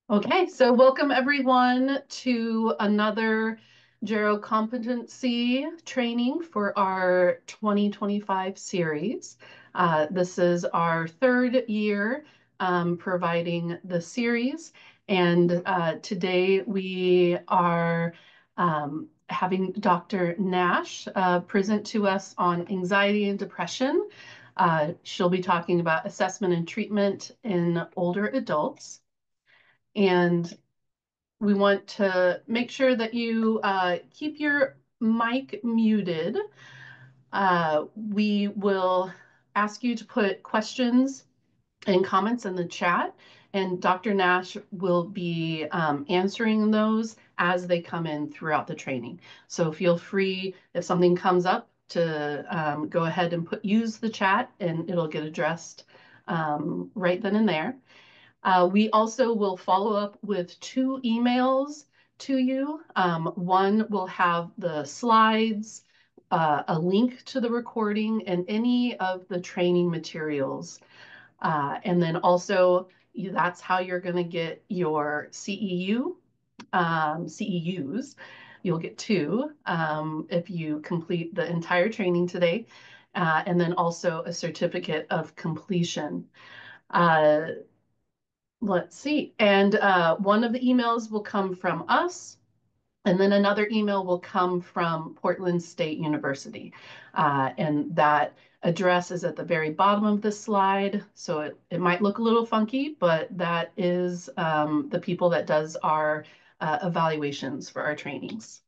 Okay, so welcome everyone to another Gero competency training for our 2025 series. This is our third year providing the series, and today we are having Dr. Nash present to us on anxiety and depression. She'll be talking about assessment and treatment in older adults. And we want to make sure that you keep your mic muted. We will ask you to put questions and comments in the chat, and Dr. Nash will be answering those as they come in throughout the training. So feel free, if something comes up, to go ahead and use the chat, and it'll get addressed right then and there. We also will follow up with 2 emails to you. One will have the slides, a link to the recording, and any of the training materials. And then also, that's how you're going to get your CEUs. You'll get 2 if you complete the entire training today, and then also a certificate of completion. Let's see. And one of the emails will come from us, and then another email will come from Portland State University. And that address is at the very bottom of this slide. So it might look a little funky, but that is the people that does our evaluations for our trainings.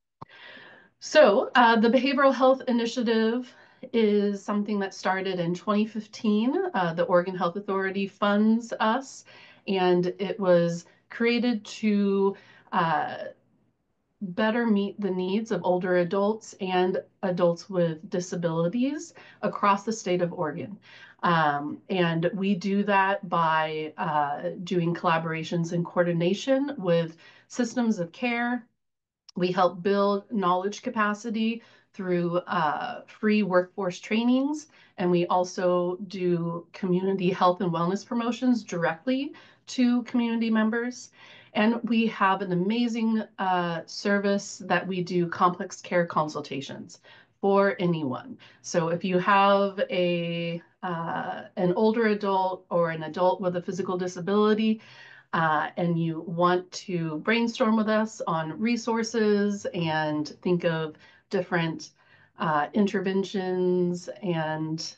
So the Behavioral Health Initiative is something that started in 2015. The Oregon Health Authority funds us, and it was created to better meet the needs of older adults and adults with disabilities across the state of Oregon. And we do that by doing collaborations and coordination with systems of care. We help build knowledge capacity through free workforce trainings, and we also do community health and wellness promotions directly to community members. And we have an amazing service that we do complex care consultations for anyone. So if you have an older adult or an adult with a physical disability, and you want to brainstorm with us on resources and think of different interventions, and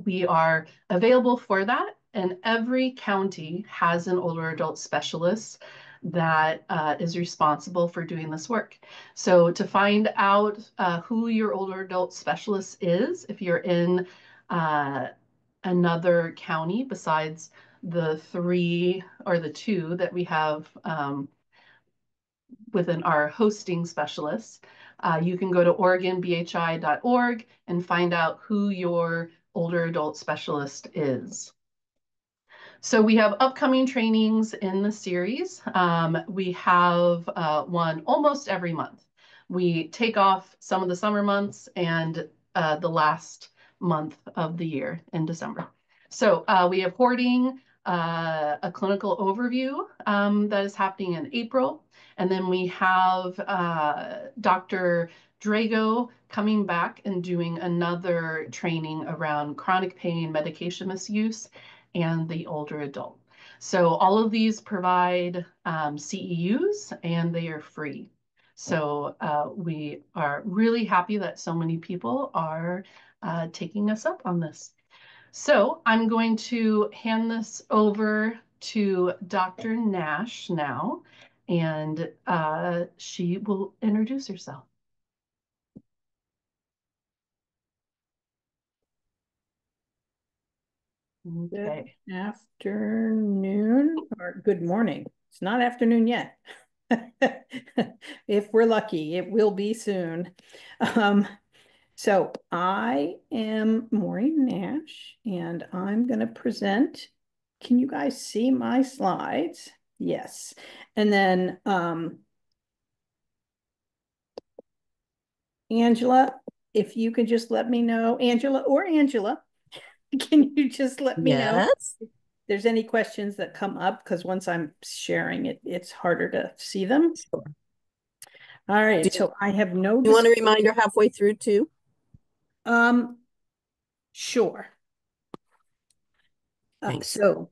we are available for that. And every county has an older adult specialist that is responsible for doing this work. So to find out who your older adult specialist is, if you're in another county besides the 3 or the 2 that we have within our hosting specialists, you can go to oregonbhi.org and find out who your older adult specialist is. So we have upcoming trainings in the series. We have one almost every month. We take off some of the summer months and the last month of the year in December. So we have hoarding, a clinical overview that is happening in April. And then we have Dr. Drago coming back and doing another training around chronic pain, medication misuse, and the older adult. So all of these provide CEUs, and they are free. So we are really happy that so many people are taking us up on this. So I'm going to hand this over to Dr. Nash now, and she will introduce herself. Okay. Good afternoon or good morning. It's not afternoon yet. If we're lucky, it will be soon. So I am Maureen Nash, and I'm going to present. Can you guys see my slides? Yes. And then Angela, if you could just let me know, Angela, can you just let me know? Yes. there's any questions that come up, because once I'm sharing it, it's harder to see them. Sure. All right, Do so I have no. you want a reminder halfway through too? Sure. Thanks. So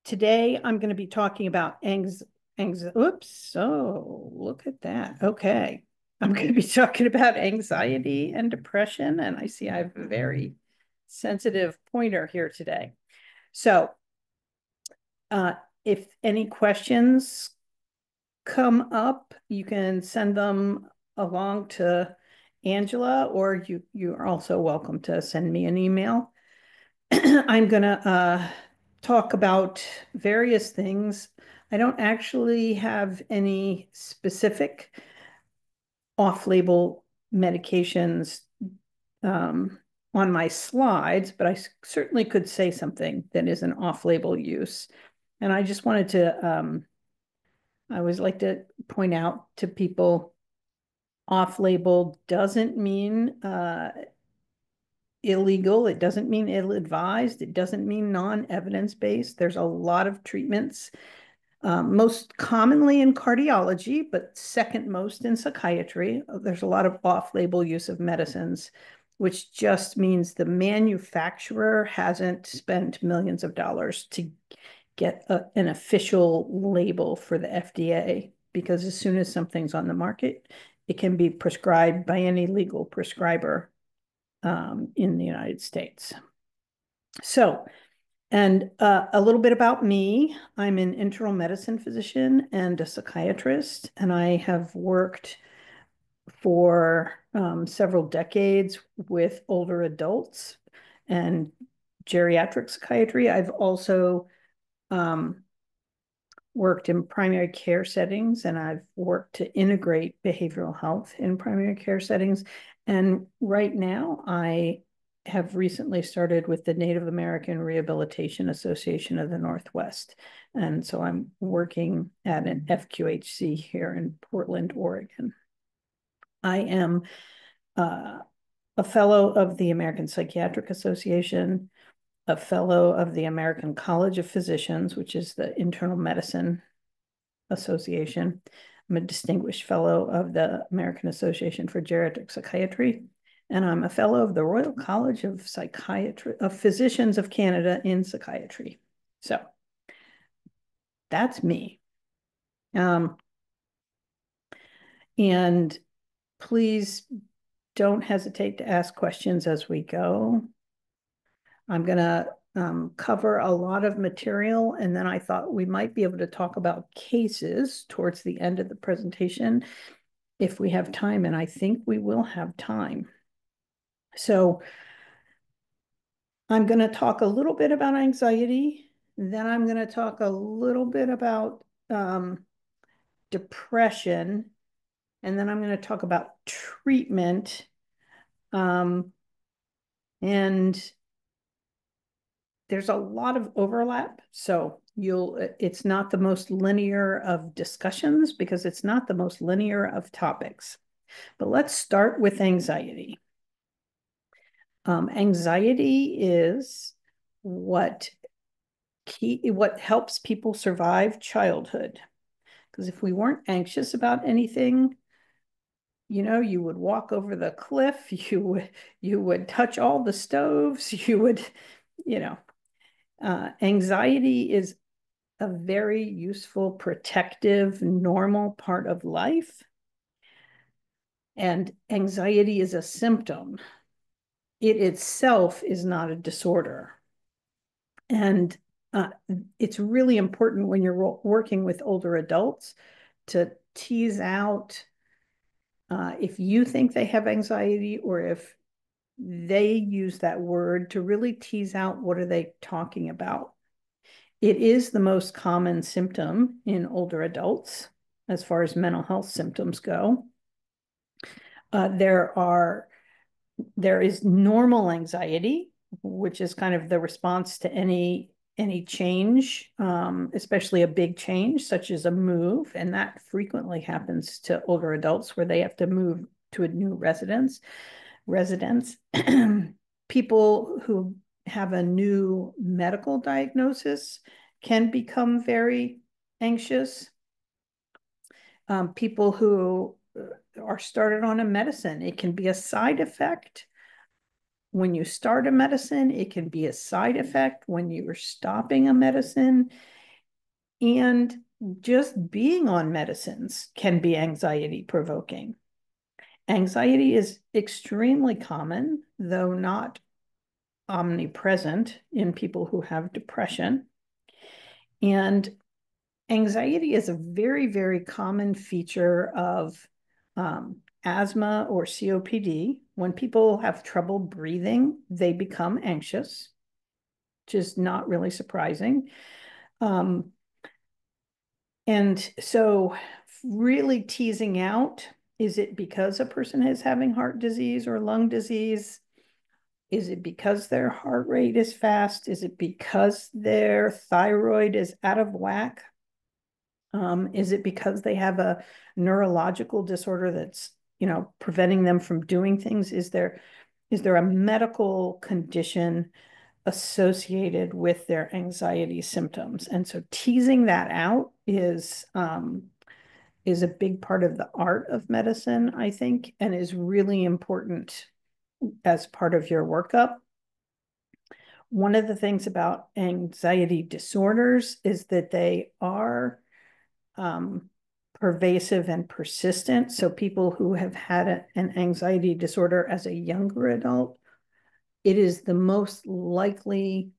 today I'm going to be talking about oops, so look at that. Okay. I'm going to be talking about anxiety and depression, and I see I have a very sensitive pointer here today. So if any questions come up, you can send them along to Angela, or you are also welcome to send me an email. I'm going to talk about various things. I don't actually have any specific off-label medications on my slides, but I certainly could say something that is an off-label use. And I just wanted to, I always like to point out to people, off-label doesn't mean illegal. It doesn't mean ill-advised. It doesn't mean non-evidence-based. There's a lot of treatments, most commonly in cardiology, but second most in psychiatry. There's a lot of off-label use of medicines, which just means the manufacturer hasn't spent millions of dollars to get an official label for the FDA, because as soon as something's on the market, it can be prescribed by any legal prescriber in the United States. So, and a little bit about me. I'm an internal medicine physician and a psychiatrist, and I have worked for several decades with older adults and geriatric psychiatry. I've also worked in primary care settings, and I've worked to integrate behavioral health in primary care settings. And right now, I have recently started with the Native American Rehabilitation Association of the Northwest. And so I'm working at an FQHC here in Portland, Oregon. I am a fellow of the American Psychiatric Association, a fellow of the American College of Physicians, which is the internal medicine association. I'm a distinguished fellow of the American Association for Geriatric Psychiatry, and I'm a fellow of the Royal College of Physicians of Canada in psychiatry. So that's me. And please don't hesitate to ask questions as we go. I'm going to cover a lot of material, and then I thought we might be able to talk about cases towards the end of the presentation if we have time, and I think we will have time. So I'm going to talk a little bit about anxiety, then I'm going to talk a little bit about depression, and then I'm going to talk about treatment. And there's a lot of overlap, so it's not the most linear of discussions because it's not the most linear of topics. But let's start with anxiety. Anxiety is what helps people survive childhood. Because if we weren't anxious about anything, you would walk over the cliff, you would touch all the stoves, anxiety is a very useful, protective, normal part of life. And anxiety is a symptom. It itself is not a disorder. And it's really important when you're working with older adults to tease out if you think they have anxiety or if they use that word, to really tease out what are they talking about. It is the most common symptom in older adults as far as mental health symptoms go. There is normal anxiety, which is kind of the response to any change, especially a big change such as a move, and that frequently happens to older adults where they have to move to a new residence. People who have a new medical diagnosis can become very anxious. People who are started on a medicine, it can be a side effect. When you start a medicine, it can be a side effect when you're stopping a medicine. And just being on medicines can be anxiety provoking. Anxiety is extremely common, though not omnipresent in people who have depression. And anxiety is a very, very common feature of asthma or COPD. When people have trouble breathing, they become anxious, which is not really surprising. And so really teasing out, is it because a person is having heart disease or lung disease? Is it because their heart rate is fast? Is it because their thyroid is out of whack? Is it because they have a neurological disorder that's, preventing them from doing things? Is there a medical condition associated with their anxiety symptoms? And so teasing that out is a big part of the art of medicine, I think, and is really important as part of your workup. One of the things about anxiety disorders is that they are pervasive and persistent. So people who have had an anxiety disorder as a younger adult, it is the most likely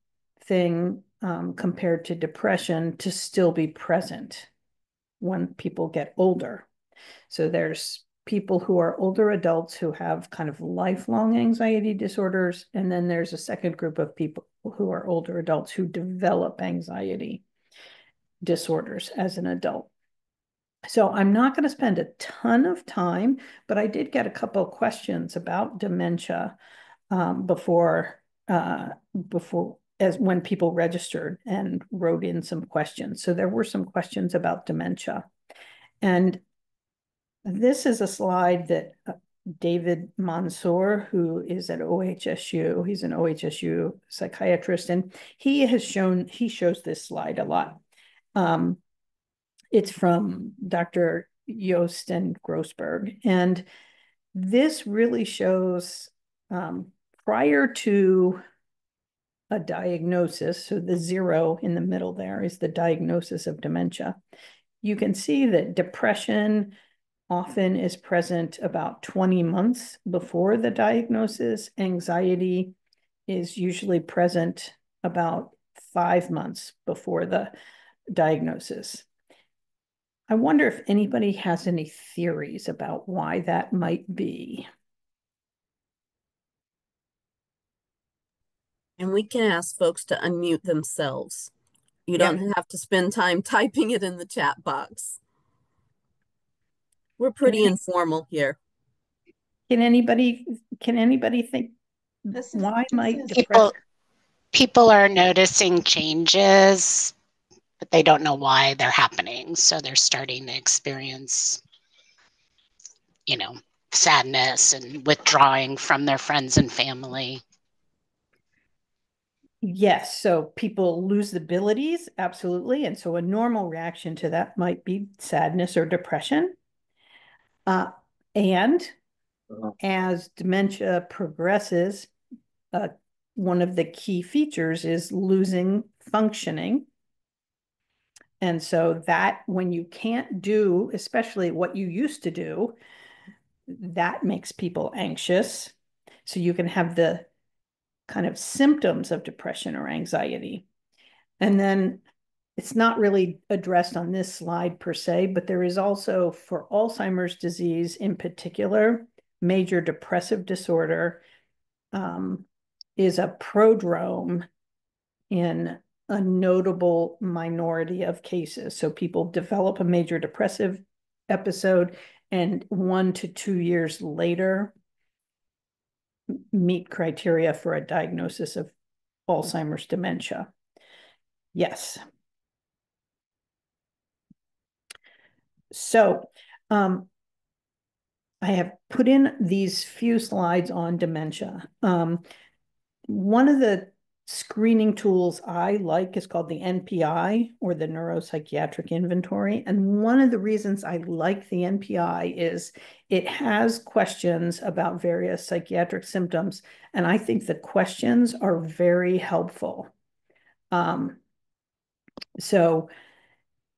thing compared to depression to still be present when people get older. So there's people who are older adults who have kind of lifelong anxiety disorders. And then there's a second group of people who are older adults who develop anxiety disorders as an adult. So I'm not going to spend a ton of time, but I did get a couple of questions about dementia before as when people registered and wrote in some questions. So there were some questions about dementia. And this is a slide that David Mansour, who is at OHSU, he's an OHSU psychiatrist, and he shows this slide a lot. It's from Dr. Yost and Grossberg. And this really shows prior to a diagnosis, so the 0 in the middle there is the diagnosis of dementia. You can see that depression often is present about 20 months before the diagnosis. Anxiety is usually present about 5 months before the diagnosis. I wonder if anybody has any theories about why that might be. And we can ask folks to unmute themselves. You Yep. don't have to spend time typing it in the chat box. We're pretty informal here. Can anybody think why might depression? People are noticing changes, but they don't know why they're happening. So they're starting to experience, sadness and withdrawing from their friends and family. Yes, so people lose abilities, absolutely. And so a normal reaction to that might be sadness or depression. And as dementia progresses, one of the key features is losing functioning. And so that when you can't do, especially what you used to do, that makes people anxious. So you can have the kind of symptoms of depression or anxiety. And then it's not really addressed on this slide per se, but there is also for Alzheimer's disease in particular, major depressive disorder is a prodrome in a notable minority of cases. So people develop a major depressive episode and 1 to 2 years later meet criteria for a diagnosis of Alzheimer's dementia. Yes. So I have put in these few slides on dementia. One of the screening tools I like is called the NPI, or the Neuropsychiatric Inventory. And one of the reasons I like the NPI is it has questions about various psychiatric symptoms. And I think the questions are very helpful. So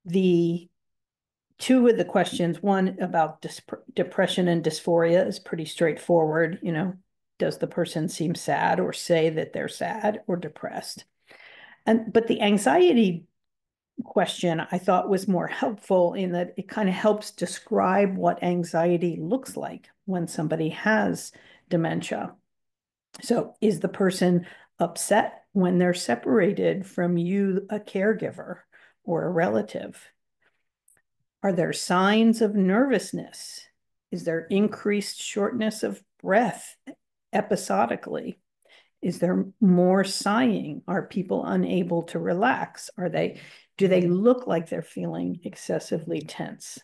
the two of the questions, one about depression and dysphoria, is pretty straightforward. You know, does the person seem sad or say that they're sad or depressed? But the anxiety question I thought was more helpful in that it kind of helps describe what anxiety looks like when somebody has dementia. So is the person upset when they're separated from you, a caregiver or a relative? Are there signs of nervousness? Is there increased shortness of breath episodically? Is there more sighing? Are people unable to relax? Do they look like they're feeling excessively tense?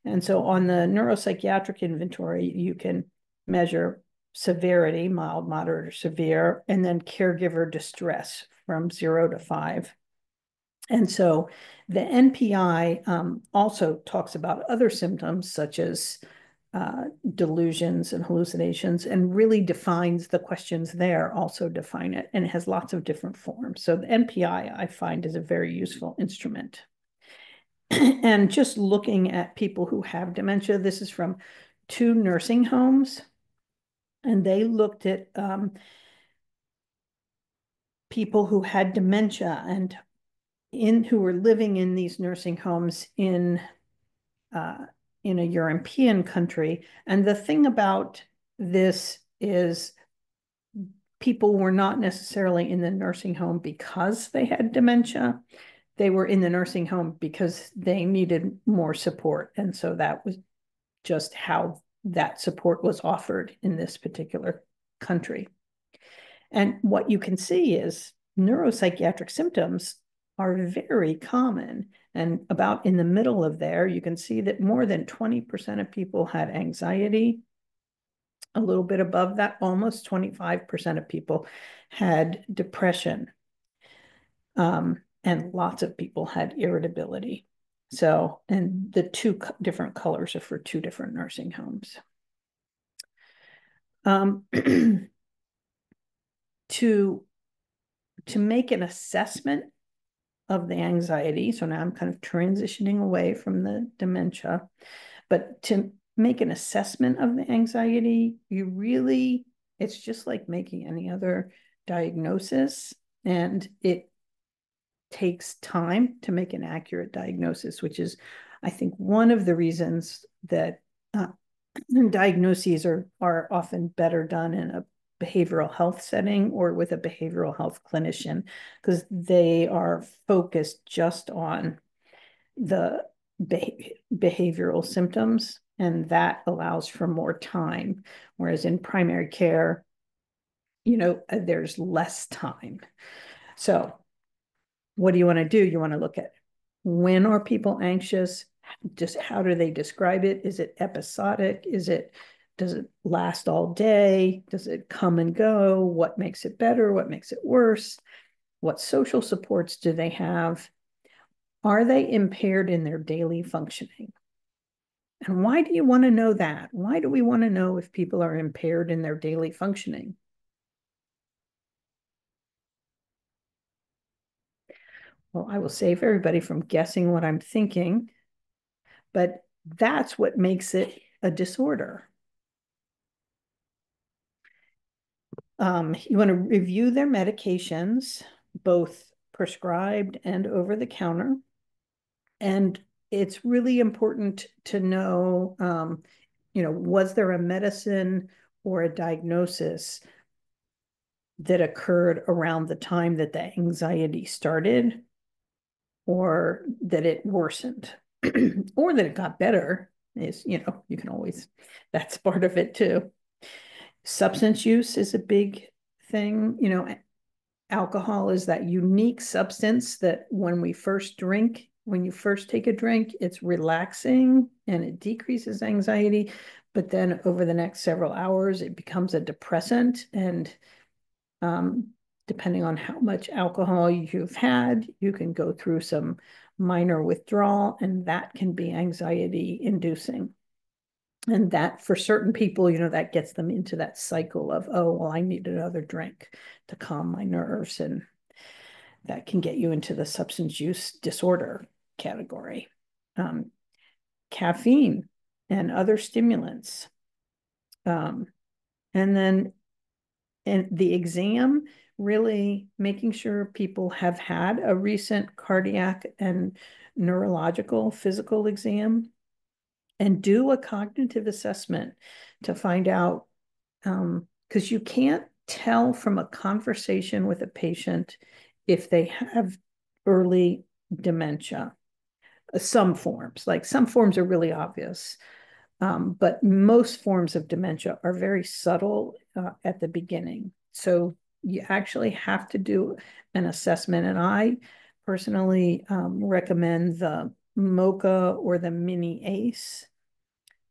And so on the neuropsychiatric inventory, you can measure severity, mild, moderate, or severe, and then caregiver distress from 0 to 5. And so the NPI also talks about other symptoms such as delusions and hallucinations, and really defines the questions there, also define it, and it has lots of different forms. So the NPI I find is a very useful instrument. And just looking at people who have dementia, this is from 2 nursing homes, and they looked at people who had dementia and who were living in these nursing homes in a European country. And the thing about this is people were not necessarily in the nursing home because they had dementia. They were in the nursing home because they needed more support. And so that was just how that support was offered in this particular country. And what you can see is neuropsychiatric symptoms are very common. And about in the middle of there, you can see that more than 20% of people had anxiety. A little bit above that, almost 25% of people had depression. And lots of people had irritability. So, and the 2 different colors are for 2 different nursing homes. To make an assessment of the anxiety, so now I'm kind of transitioning away from the dementia, but to make an assessment of the anxiety, it's just like making any other diagnosis, and it takes time to make an accurate diagnosis, which is, I think, one of the reasons that diagnoses are often better done in a behavioral health setting or with a behavioral health clinician, because they are focused just on the behavioral symptoms, and that allows for more time. Whereas in primary care, there's less time. So what do you want to do? You want to look at, when are people anxious? Just how do they describe it? Is it episodic? Does it last all day? Does it come and go? What makes it better? What makes it worse? What social supports do they have? Are they impaired in their daily functioning? And why do you want to know that? Why do we want to know if people are impaired in their daily functioning? Well, I will save everybody from guessing what I'm thinking, but that's what makes it a disorder. You want to review their medications, both prescribed and over the counter. And it's really important to know, was there a medicine or a diagnosis that occurred around the time that the anxiety started, or that it worsened, or that it got better? You can always, that's part of it too. Substance use is a big thing. Alcohol is that unique substance that when you first take a drink, it's relaxing and it decreases anxiety. But then over the next several hours, it becomes a depressant. And depending on how much alcohol you've had, you can go through some minor withdrawal, and that can be anxiety inducing. And that for certain people, that gets them into that cycle of, oh, well, I need another drink to calm my nerves. And that can get you into the substance use disorder category. Caffeine and other stimulants. And then the exam, really making sure people have had a recent cardiac and neurological physical exam, and do a cognitive assessment to find out, because you can't tell from a conversation with a patient if they have early dementia. Some forms are really obvious, but most forms of dementia are very subtle at the beginning. So you actually have to do an assessment. And I personally recommend the MoCA or the mini ACE,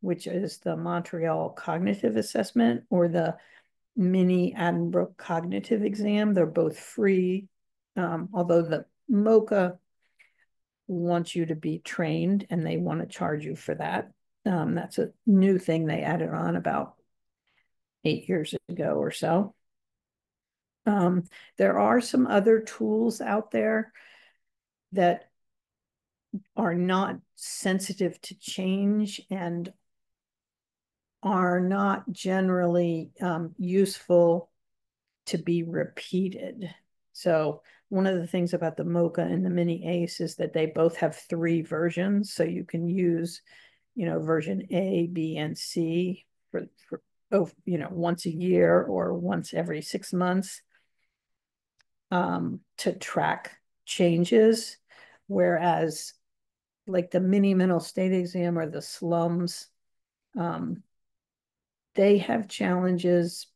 which is the Montreal Cognitive Assessment, or the mini Addenbrooke Cognitive Exam. They're both free, although the MoCA wants you to be trained and they want to charge you for that. That's a new thing they added on about 8 years ago or so. There are some other tools out there that are not sensitive to change and are not generally useful to be repeated. So one of the things about the MoCA and the mini ACE is that they both have 3 versions. So you can use, version A, B, and C for once a year or once every 6 months to track changes. Whereas like the mini mental state exam or the slums, they have challenges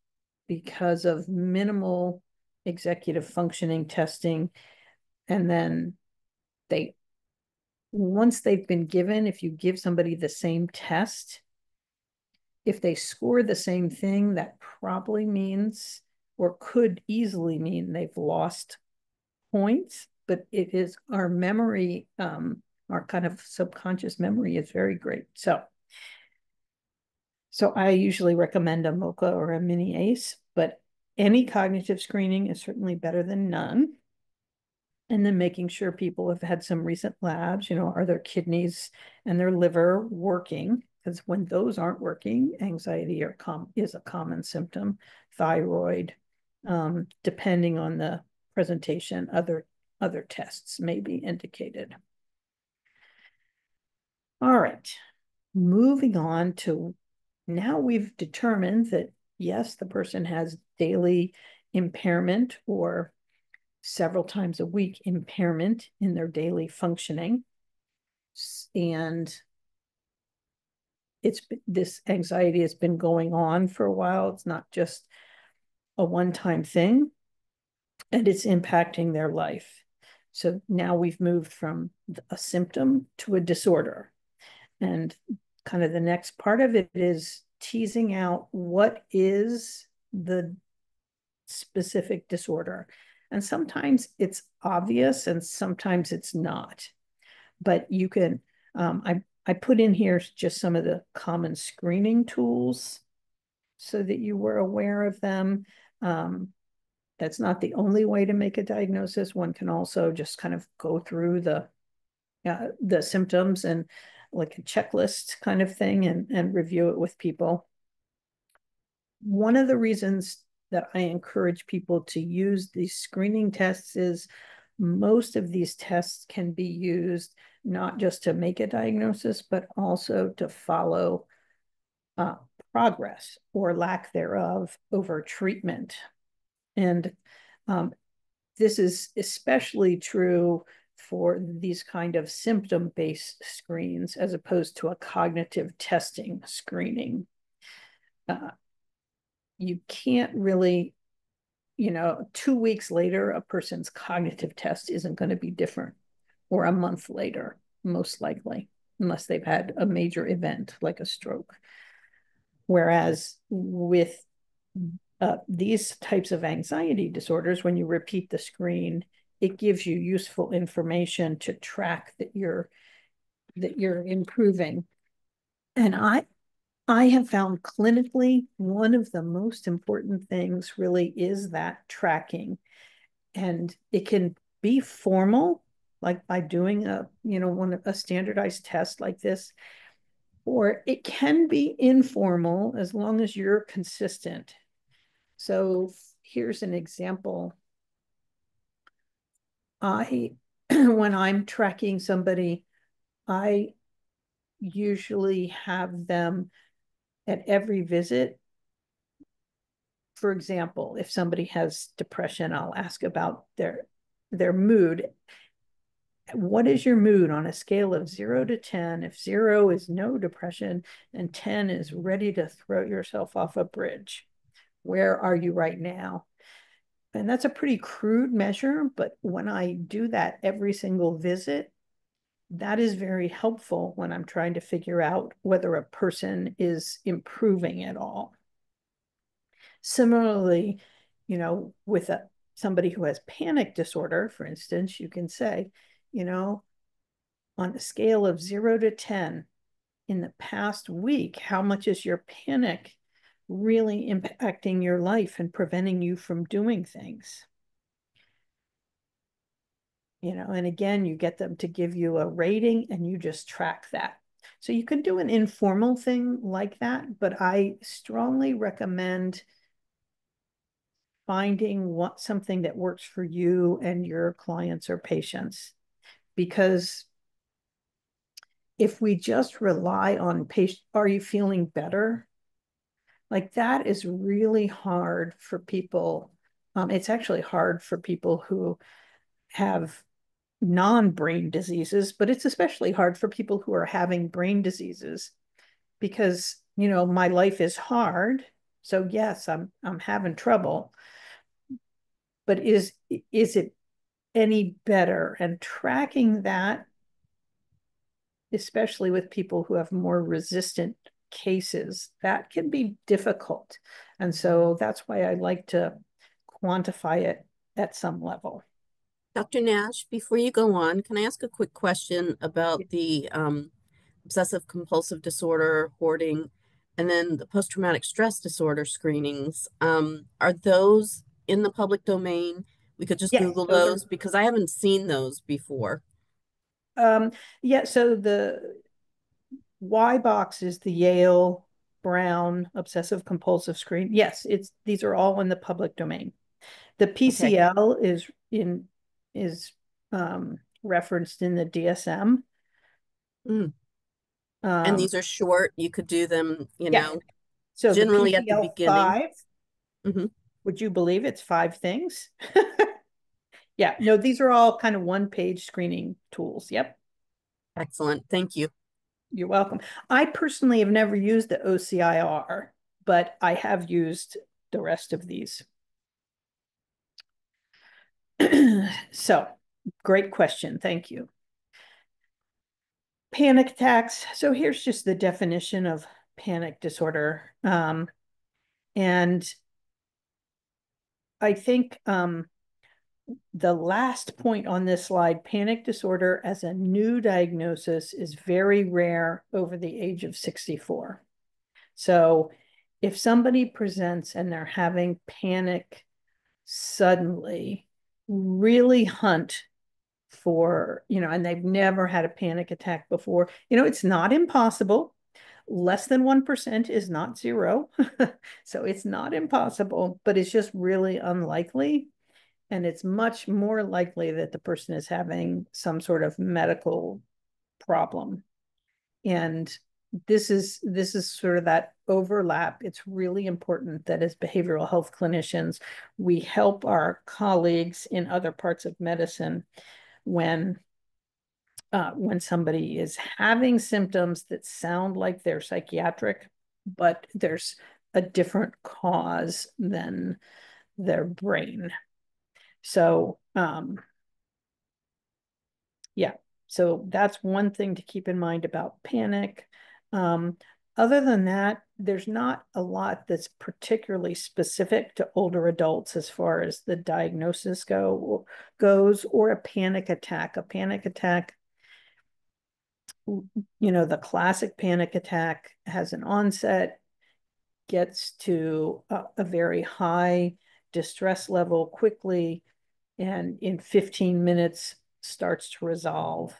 because of minimal executive functioning testing. And then once they've been given, if you give somebody the same test, if they score the same thing, that probably means, or could easily mean, they've lost points. But it is our memory, our kind of subconscious memory is very great. So I usually recommend a MoCA or a mini ACE, but any cognitive screening is certainly better than none. And then making sure people have had some recent labs, are their kidneys and their liver working? Because when those aren't working, anxiety is a common symptom. Thyroid, depending on the presentation, other tests may be indicated. All right, moving on to, now we've determined that yes, the person has daily impairment or several times a week impairment in their daily functioning. And this anxiety has been going on for a while. It's not just a one-time thing, and it's impacting their life. So now we've moved from a symptom to a disorder. And kind of the next part of it is teasing out what is the specific disorder. And sometimes it's obvious and sometimes it's not. But you can, I put in here just some of the common screening tools so that you were aware of them. That's not the only way to make a diagnosis. One can also just kind of go through the symptoms and like a checklist kind of thing and review it with people. One of the reasons that I encourage people to use these screening tests is most of these tests can be used not just to make a diagnosis, but also to follow progress or lack thereof over treatment. And this is especially true for these kind of symptom-based screens as opposed to a cognitive testing screening. You can't really, 2 weeks later, a person's cognitive test isn't going to be different, or a month later, most likely, unless they've had a major event like a stroke. Whereas with these types of anxiety disorders, when you repeat the screen, it gives you useful information to track that you're improving. And I have found clinically one of the most important things really is that tracking. And it can be formal, like by doing a standardized test like this, or it can be informal as long as you're consistent. So here's an example. When I'm tracking somebody, I usually have them at every visit. For example, if somebody has depression, I'll ask about their mood. What is your mood on a scale of 0 to 10? If 0 is no depression and 10 is ready to throw yourself off a bridge, where are you right now? And that's a pretty crude measure, but when I do that every single visit, that is very helpful when I'm trying to figure out whether a person is improving at all. Similarly, with somebody who has panic disorder, for instance, you can say, on a scale of 0 to 10, in the past week, how much is your panic really impacting your life and preventing you from doing things? And again, you get them to give you a rating and you just track that. So you can do an informal thing like that, but I strongly recommend finding something that works for you and your clients or patients. Because if we just rely on patient, are you feeling better? Like that is really hard for people. It's actually hard for people who have non-brain diseases, but it's especially hard for people who are having brain diseases because, my life is hard. So yes, I'm having trouble, but is it any better? And tracking that, especially with people who have more resistant cases, that can be difficult. And so that's why I like to quantify it at some level. Dr. Nash, before you go on, can I ask a quick question about the obsessive compulsive disorder, hoarding, and then the post-traumatic stress disorder screenings? Are those in the public domain? We could just Yes, Google those because I haven't seen those before. Yeah, so the Y box is the Yale Brown obsessive compulsive screen. Yes, these are all in the public domain. The PCL is referenced in the DSM. And these are short. You could do them, So generally the at the PCL beginning. 5, would you believe it's 5 things? Yeah, no, these are all kind of one-page screening tools. Yep. Excellent. Thank you. You're welcome. I personally have never used the OCIR, but I have used the rest of these. So, great question. Thank you. Panic attacks. So here's just the definition of panic disorder. And I think the last point on this slide, panic disorder as a new diagnosis is very rare over the age of 64. So if somebody presents and they're having panic suddenly, really hunt for, and they've never had a panic attack before. It's not impossible. Less than 1% is not 0. So it's not impossible, but it's just really unlikely. And it's much more likely that the person is having some sort of medical problem. And this is sort of that overlap. It's really important that as behavioral health clinicians, we help our colleagues in other parts of medicine when somebody is having symptoms that sound like they're psychiatric, but there's a different cause than their brain. So yeah, so that's one thing to keep in mind about panic. other than that, there's not a lot that's particularly specific to older adults as far as the diagnosis goes, or a panic attack. A panic attack, the classic panic attack has an onset, gets to a very high distress level quickly, and in 15 minutes starts to resolve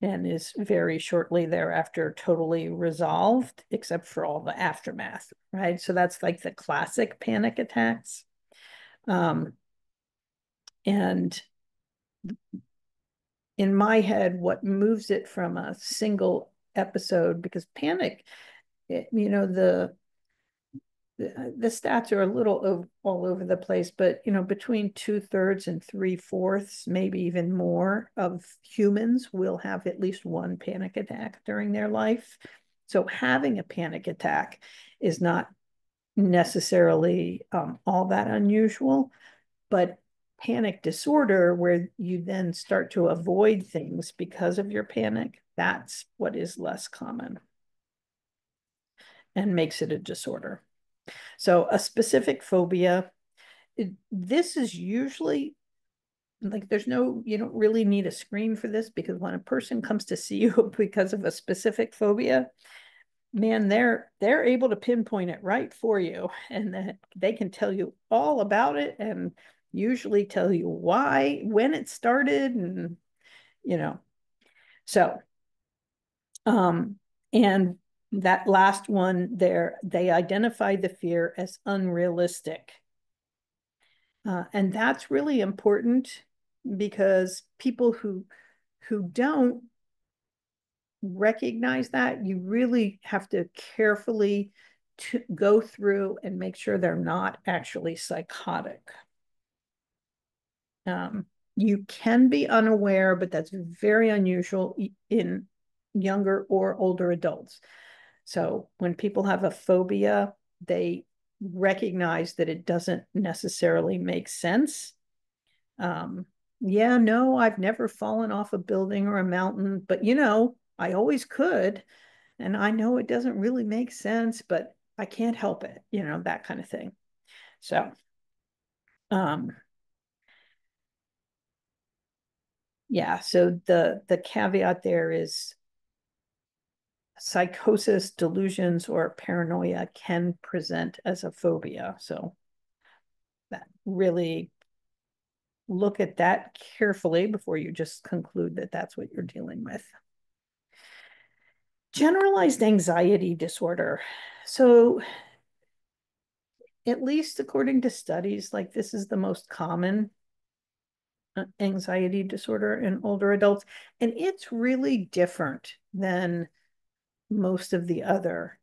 and is very shortly thereafter totally resolved, except for all the aftermath, right? So that's like the classic panic attacks. And in my head, what moves it from a single episode, because panic, the stats are a little all over the place, but between 2/3 and 3/4, maybe even more, of humans will have at least one panic attack during their life. So having a panic attack is not necessarily all that unusual, but panic disorder, where you then start to avoid things because of your panic, that's what is less common and makes it a disorder. So a specific phobia, this is usually like, you don't really need a screen for this, because when a person comes to see you because of a specific phobia, man, they're able to pinpoint it right for you, and that they can tell you all about it, and usually tell you why, when it started, and so and that last one there, they identify the fear as unrealistic. And that's really important, because people who don't recognize that, you really have to carefully go through and make sure they're not actually psychotic. You can be unaware, but that's very unusual in younger or older adults. So when people have a phobia, they recognize that it doesn't necessarily make sense. Yeah, no, I've never fallen off a building or a mountain, but I always could. And I know it doesn't really make sense, but I can't help it, that kind of thing. So, yeah, so the caveat there is psychosis, delusions, or paranoia can present as a phobia. So that really look at that carefully before you just conclude that that's what you're dealing with. Generalized anxiety disorder. So at least according to studies, like, this is the most common anxiety disorder in older adults. And it's really different than most of the other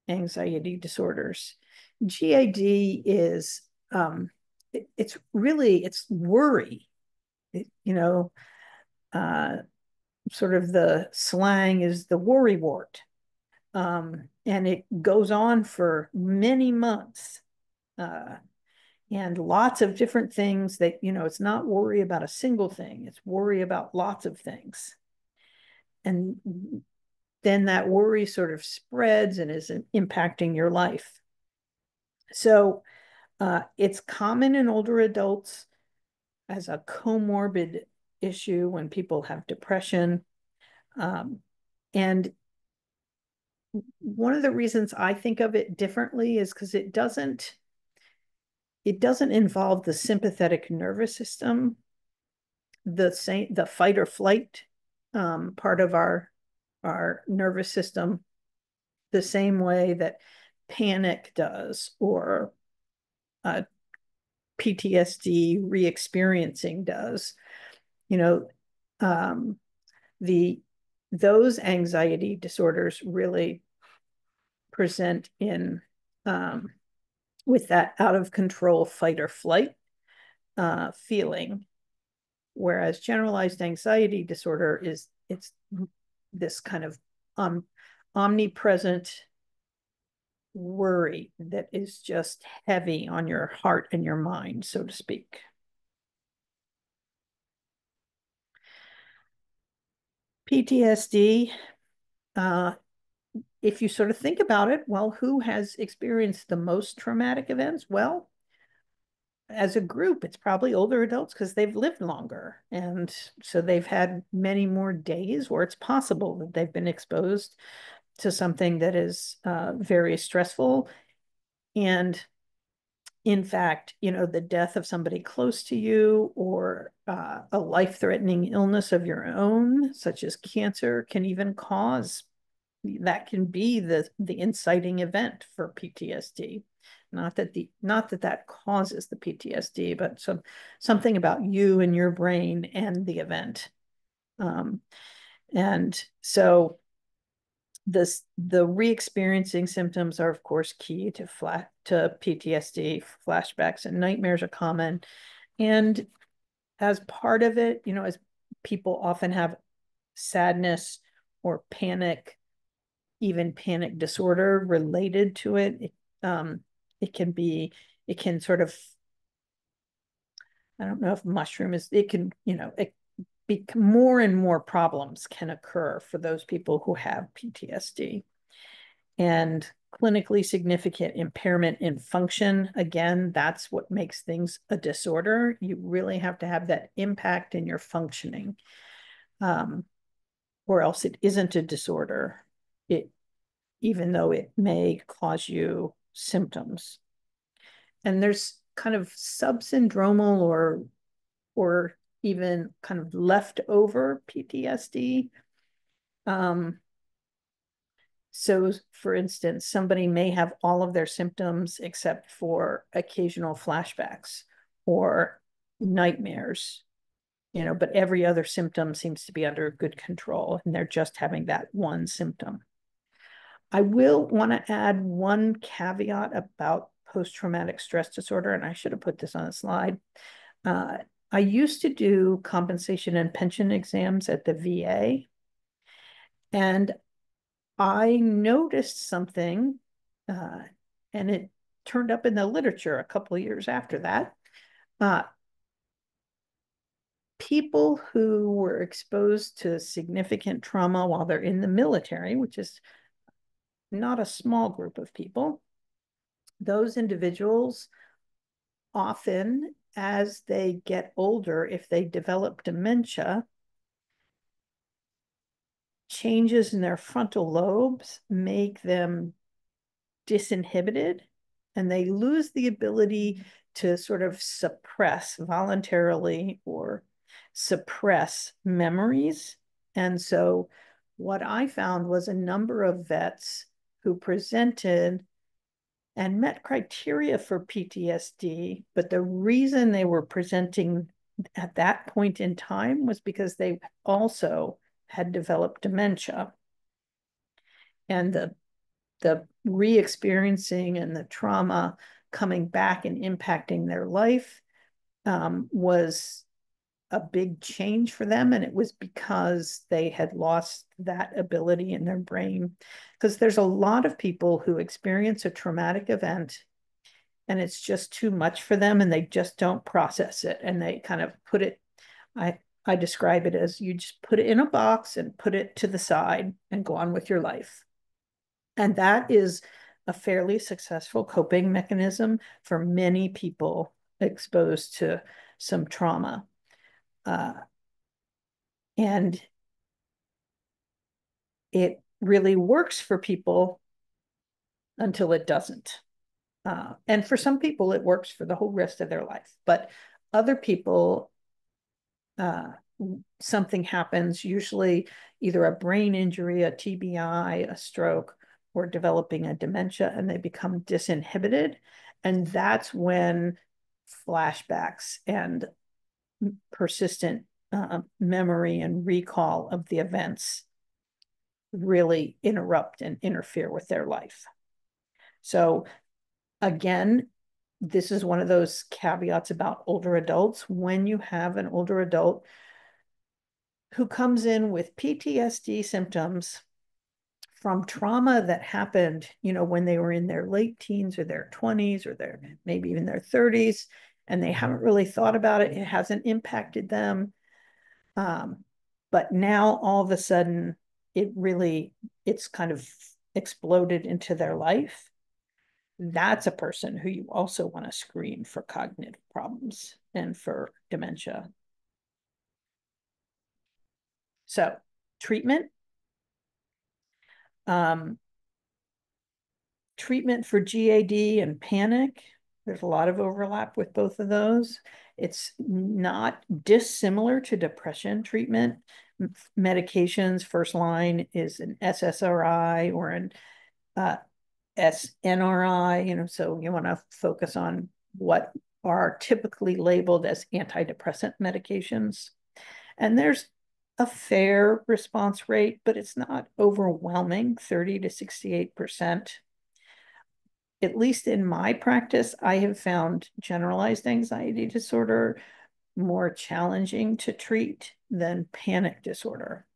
anxiety disorders. GAD is, it's worry. Sort of the slang is the worry wart. And it goes on for many months. And lots of different things that, it's not worry about a single thing, it's worry about lots of things. And then that worry sort of spreads and is impacting your life. So it's common in older adults as a comorbid issue when people have depression. And one of the reasons I think of it differently is because it doesn't involve the sympathetic nervous system, the fight or flight part of our nervous system, the same way that panic does, or PTSD re-experiencing does. Those anxiety disorders really present in with that out of control fight or flight feeling, whereas generalized anxiety disorder it's this kind of omnipresent worry that is just heavy on your heart and your mind, so to speak. PTSD, if you sort of think about it, well, who has experienced the most traumatic events? Well, as a group, it's probably older adults because they've lived longer. And so they've had many more days where it's possible that they've been exposed to something that is very stressful. And in fact, the death of somebody close to you or a life-threatening illness of your own, such as cancer, can even cause, that can be the inciting event for PTSD. Not that causes the PTSD, but something about you and your brain and the event. And so the re-experiencing symptoms are, of course, key to PTSD. Flashbacks and nightmares are common. And as part of it, as people often have sadness or panic, even panic disorder related to it, it can sort of, I don't know if mushroom is, it can, more and more problems can occur for those people who have PTSD. And clinically significant impairment in function, again, that's what makes things a disorder. You really have to have that impact in your functioning, or else it isn't a disorder, even though it may cause you symptoms. And there's kind of subsyndromal or even kind of leftover PTSD. So, for instance, somebody may have all of their symptoms except for occasional flashbacks or nightmares, but every other symptom seems to be under good control, and they're just having that one symptom. I will want to add one caveat about post-traumatic stress disorder, and I should have put this on a slide. I used to do compensation and pension exams at the VA, and I noticed something, and it turned up in the literature a couple of years after that. People who were exposed to significant trauma while they're in the military, which is not a small group of people, those individuals often, as they get older, if they develop dementia, changes in their frontal lobes make them disinhibited, and they lose the ability to sort of suppress voluntarily or suppress memories. And so what I found was a number of vets who presented and met criteria for PTSD, but the reason they were presenting at that point in time was because they also had developed dementia. And the re-experiencing and the trauma coming back and impacting their life was a big change for them. And it was because they had lost that ability in their brain. Because there's a lot of people who experience a traumatic event and it's just too much for them and they just don't process it. And they kind of put it, I describe it as you just put it in a box and put it to the side and go on with your life. And that is a fairly successful coping mechanism for many people exposed to some trauma. And it really works for people until it doesn't. And for some people, it works for the whole rest of their life. But other people, something happens, usually either a brain injury, a TBI, a stroke, or developing a dementia, and they become disinhibited. And that's when flashbacks and persistent memory and recall of the events really interrupt and interfere with their life. So again, this is one of those caveats about older adults. When you have an older adult who comes in with PTSD symptoms from trauma that happened, when they were in their late teens or their 20s or maybe even their 30s, and they haven't really thought about it, it hasn't impacted them. But now all of a sudden, it's kind of exploded into their life, that's a person who you also want to screen for cognitive problems and for dementia. So treatment. Treatment for GAD and panic. There's a lot of overlap with both of those. It's not dissimilar to depression treatment. Medications, first line is an SSRI or an SNRI, so you want to focus on what are typically labeled as antidepressant medications. And there's a fair response rate, but it's not overwhelming, 30 to 68%. At least in my practice, I have found generalized anxiety disorder more challenging to treat than panic disorder.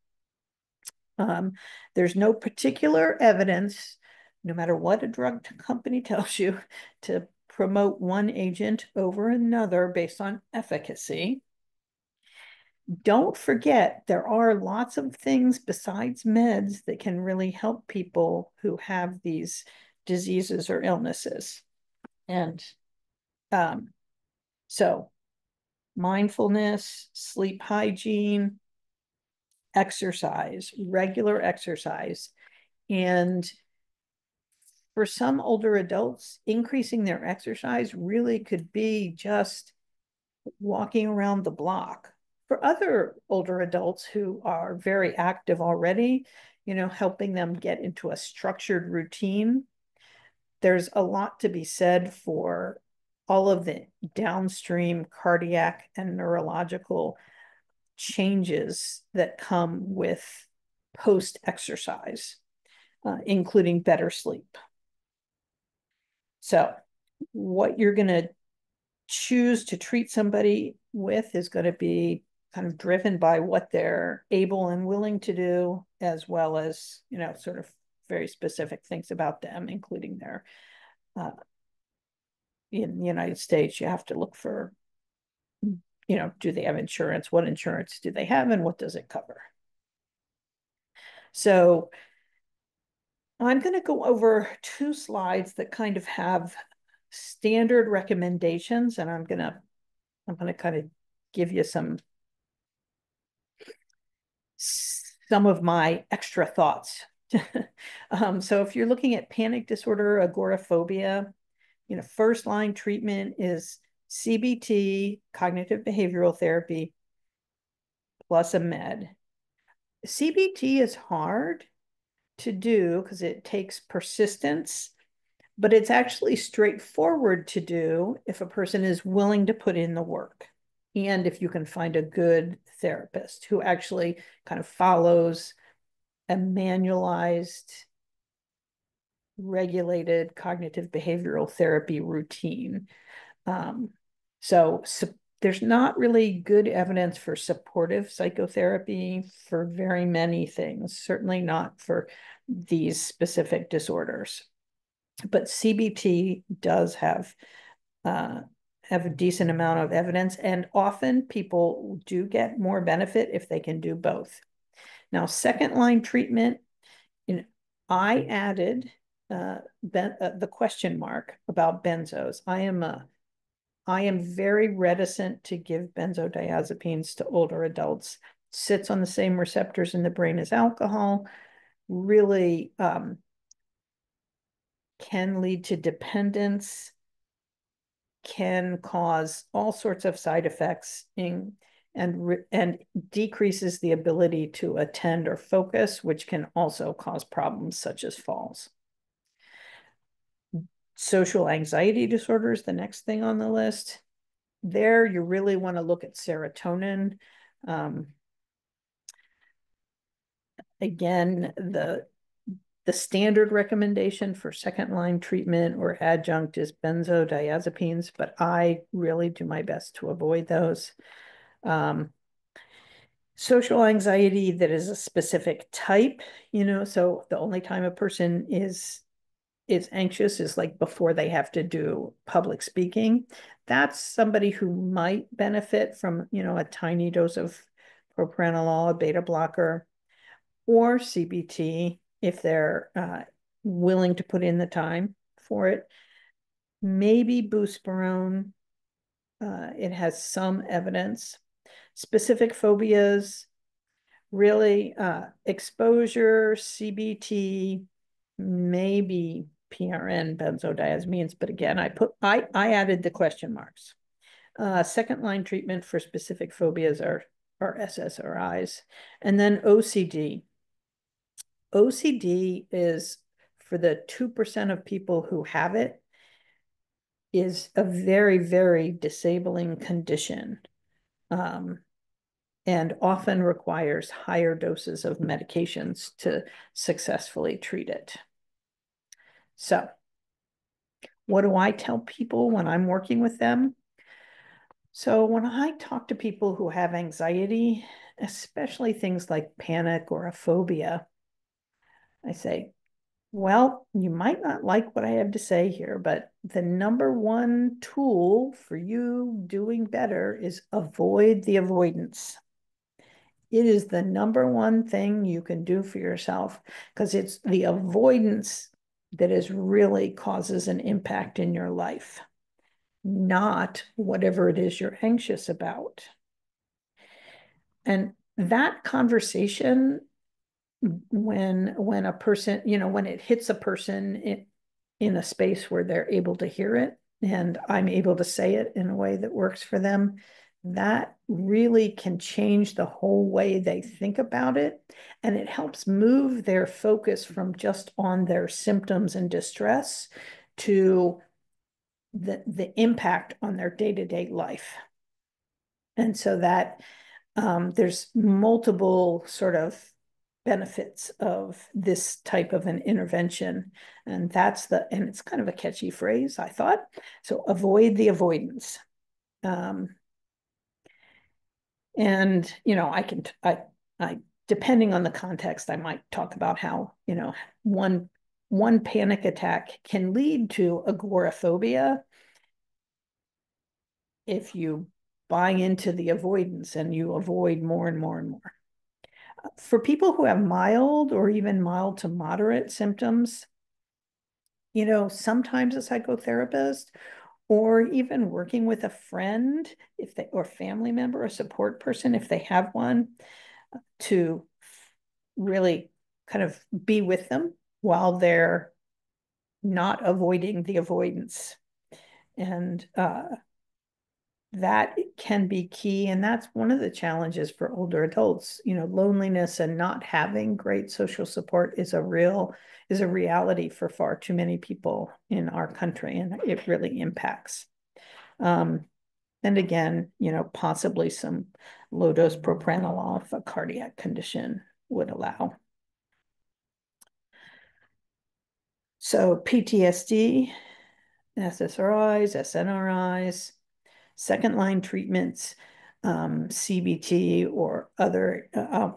There's no particular evidence, no matter what a drug company tells you, to promote one agent over another based on efficacy. Don't forget, there are lots of things besides meds that can really help people who have these diseases or illnesses. And so mindfulness, sleep hygiene, exercise, regular exercise. And for some older adults, increasing their exercise really could be just walking around the block. For other older adults who are very active already, helping them get into a structured routine. There's a lot to be said for all of the downstream cardiac and neurological changes that come with post-exercise, including better sleep. So what you're going to choose to treat somebody with is going to be kind of driven by what they're able and willing to do, as well as, sort of very specific things about them, including their, in the United States, you have to look for, do they have insurance? What insurance do they have and what does it cover? So I'm going to go over 2 slides that kind of have standard recommendations, and I'm going to kind of give you some of my extra thoughts. So if you're looking at panic disorder, agoraphobia, first line treatment is CBT, cognitive behavioral therapy, plus a med. CBT is hard to do because it takes persistence, but it's actually straightforward to do if a person is willing to put in the work. And if you can find a good therapist who actually kind of follows a manualized, regulated cognitive behavioral therapy routine. So there's not really good evidence for supportive psychotherapy for very many things, certainly not for these specific disorders. But CBT does have a decent amount of evidence, and often people do get more benefit if they can do both. Now, second line treatment, I added the question mark about benzos. I am very reticent to give benzodiazepines to older adults. Sits on the same receptors in the brain as alcohol, really can lead to dependence, can cause all sorts of side effects and decreases the ability to attend or focus, which can also cause problems such as falls. Social anxiety disorders, the next thing on the list. There, you really want to look at serotonin. Again, the standard recommendation for second line treatment or adjunct is benzodiazepines, but I really do my best to avoid those. Social anxiety that is a specific type, so the only time a person is anxious is like before they have to do public speaking. That's somebody who might benefit from, a tiny dose of propranolol, a beta blocker, or CBT if they're willing to put in the time for it. Maybe buspirone. It has some evidence. Specific phobias, really exposure, CBT, maybe PRN benzodiazepines, but again, I added the question marks. Second line treatment for specific phobias are SSRIs, and then OCD. OCD is, for the 2% of people who have it, is a very, very disabling condition, and often requires higher doses of medications to successfully treat it. So, what do I tell people when I'm working with them? So when I talk to people who have anxiety, especially things like panic or a phobia, I say, well, you might not like what I have to say here, but the number one tool for you doing better is avoid the avoidance. It is the number one thing you can do for yourself, because it's the avoidance that is really causes an impact in your life, not whatever it is you're anxious about. And that conversation, when a person, when it hits a person in a space where they're able to hear it, and I'm able to say it in a way that works for them, that really can change the whole way they think about it. And it helps move their focus from just on their symptoms and distress to the impact on their day-to-day life. And so that there's multiple sort of benefits of this type of an intervention. And and it's kind of a catchy phrase, I thought. So avoid the avoidance. And, I depending on the context, I might talk about how, one panic attack can lead to agoraphobia if you buy into the avoidance and you avoid more and more and more. For people who have mild or even mild to moderate symptoms, sometimes a psychotherapist or even working with a friend, or family member, a support person, if they have one, to really kind of be with them while they're not avoiding the avoidance. And that can be key. And that's one of the challenges for older adults. Loneliness and not having great social support is a reality for far too many people in our country, and it really impacts. And again, possibly some low dose propranolol if a cardiac condition would allow. So PTSD, SSRIs, SNRIs, second line treatments, CBT or other,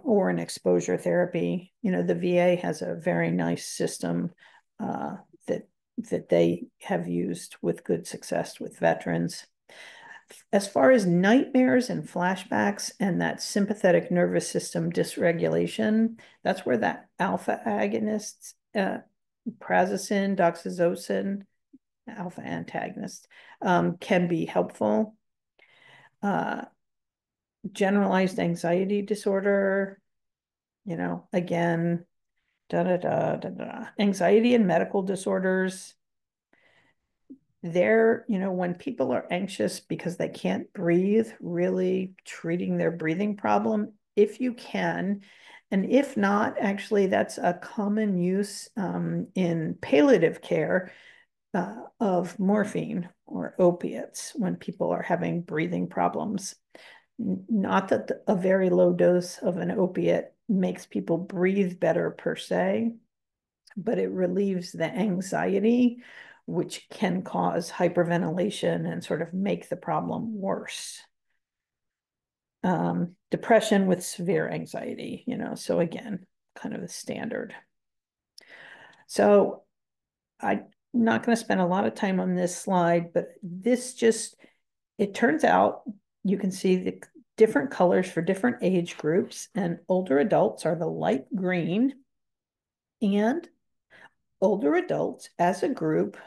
or an exposure therapy. The VA has a very nice system that they have used with good success with veterans. As far as nightmares and flashbacks and that sympathetic nervous system dysregulation, that's where that alpha agonists, prazosin, doxazosin, alpha antagonists, can be helpful. Generalized anxiety disorder, again, anxiety and medical disorders. When people are anxious because they can't breathe, really treating their breathing problem, if you can. And if not, actually, that's a common use in palliative care of morphine or opiates when people are having breathing problems. Not that a very low dose of an opiate makes people breathe better per se, but it relieves the anxiety, which can cause hyperventilation and sort of make the problem worse. Depression with severe anxiety, so again, kind of the standard. So I'm not going to spend a lot of time on this slide, but it turns out you can see the different colors for different age groups, and older adults are the light green, and older adults as a group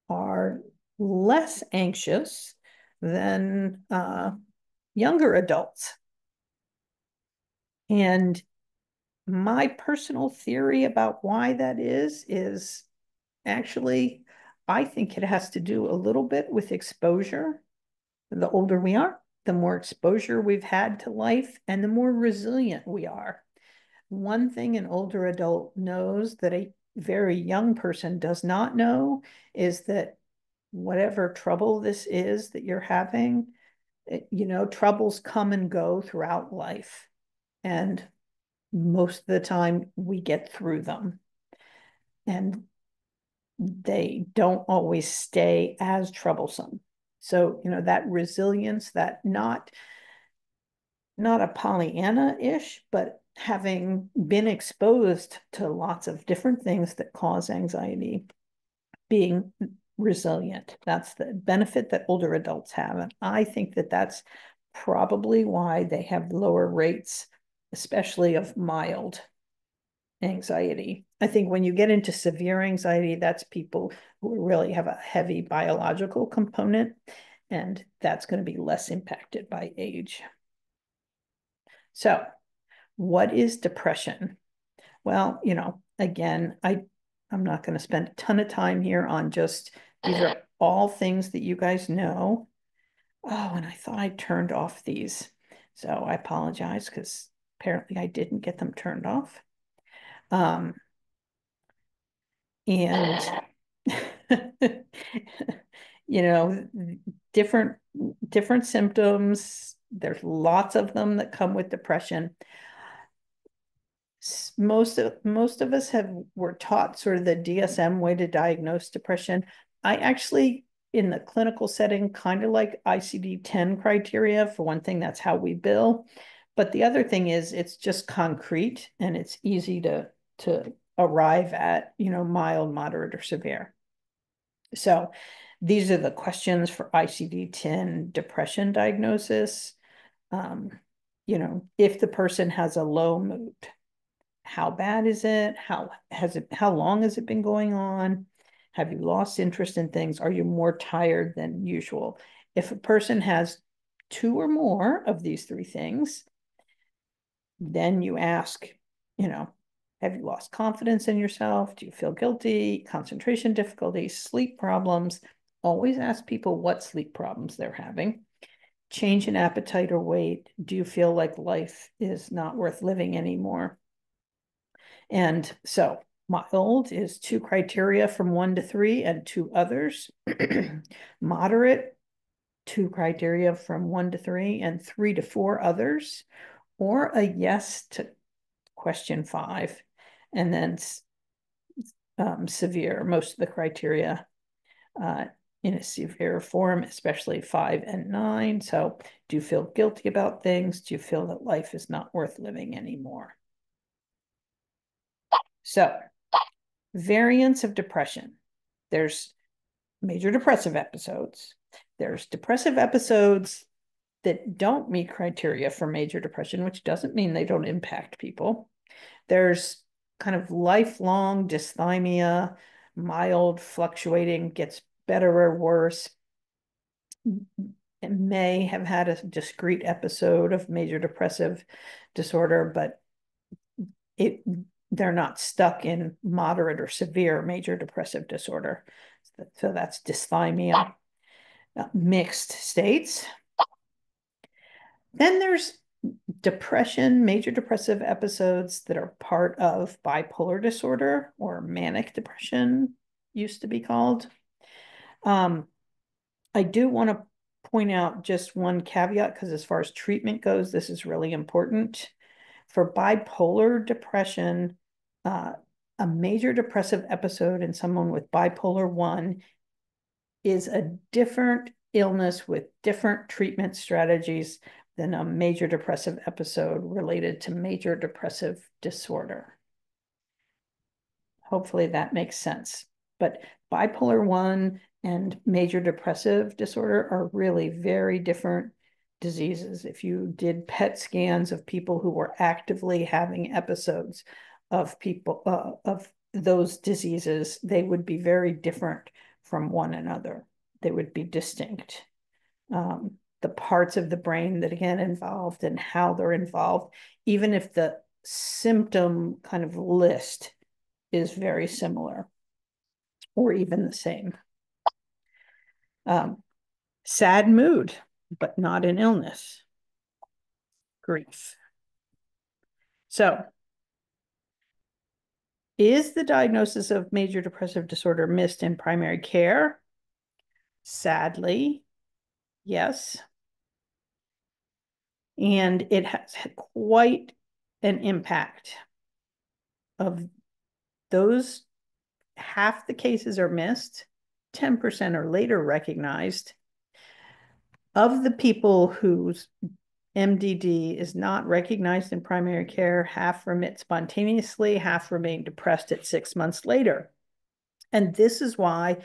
are less anxious than younger adults. And my personal theory about why that is actually, I think it has to do a little bit with exposure. The older we are, the more exposure we've had to life, and the more resilient we are. One thing an older adult knows that a very young person does not know is that whatever trouble this is that you're having, troubles come and go throughout life. And most of the time we get through them. And they don't always stay as troublesome. So, that resilience, that not a Pollyanna-ish, but having been exposed to lots of different things that cause anxiety, being resilient, that's the benefit that older adults have. And I think that that's probably why they have lower rates, especially of mild anxiety. I think when you get into severe anxiety, that's people who really have a heavy biological component, and that's going to be less impacted by age. So, what is depression? Well, again, I'm not going to spend a ton of time here on just, these are all things that you guys know. Oh, and I thought I turned off these. So I apologize because apparently I didn't get them turned off. And different symptoms. There's lots of them that come with depression. Most of us were taught sort of the DSM way to diagnose depression. I actually, in the clinical setting, kind of like ICD-10 criteria. For one thing, that's how we bill. But the other thing is it's just concrete and it's easy to arrive at, mild, moderate, or severe. So these are the questions for ICD-10 depression diagnosis. If the person has a low mood, how bad is it? How long has it been going on? Have you lost interest in things? Are you more tired than usual? If a person has 2 or more of these 3 things, then you ask, have you lost confidence in yourself? Do you feel guilty? Concentration difficulties, sleep problems? Always ask people what sleep problems they're having. Change in appetite or weight. Do you feel like life is not worth living anymore? And so mild is 2 criteria from 1 to 3 and 2 others. Moderate, 2 criteria from 1 to 3 and 3 to 4 others, or a yes to question 5. And then severe, most of the criteria in a severe form, especially 5 and 9. So do you feel guilty about things? Do you feel that life is not worth living anymore? So variants of depression. There's major depressive episodes. There's depressive episodes that don't meet criteria for major depression, which doesn't mean they don't impact people. There's kind of lifelong dysthymia, mild fluctuating, gets better or worse. It may have had a discrete episode of major depressive disorder, but they're not stuck in moderate or severe major depressive disorder. So that's dysthymia. Mixed states. Then there's depression, major depressive episodes that are part of bipolar disorder, or manic depression used to be called. I do want to point out just one caveat, because as far as treatment goes, this is really important. For bipolar depression, a major depressive episode in someone with bipolar I is a different illness with different treatment strategies than a major depressive episode related to major depressive disorder. Hopefully that makes sense. But bipolar I and major depressive disorder are really very different diseases. If you did PET scans of people who were actively having episodes of those diseases, they would be very different from one another. They would be distinct. The parts of the brain that again involved and how they're involved, even if the symptom kind of list is very similar or even the same. Sad mood, but not an illness. Grief. So, is the diagnosis of major depressive disorder missed in primary care? Sadly, yes. And it has had quite an impact of those. Half the cases are missed, 10% are later recognized. Of the people whose MDD is not recognized in primary care, half remit spontaneously, half remain depressed at 6 months later. And this is why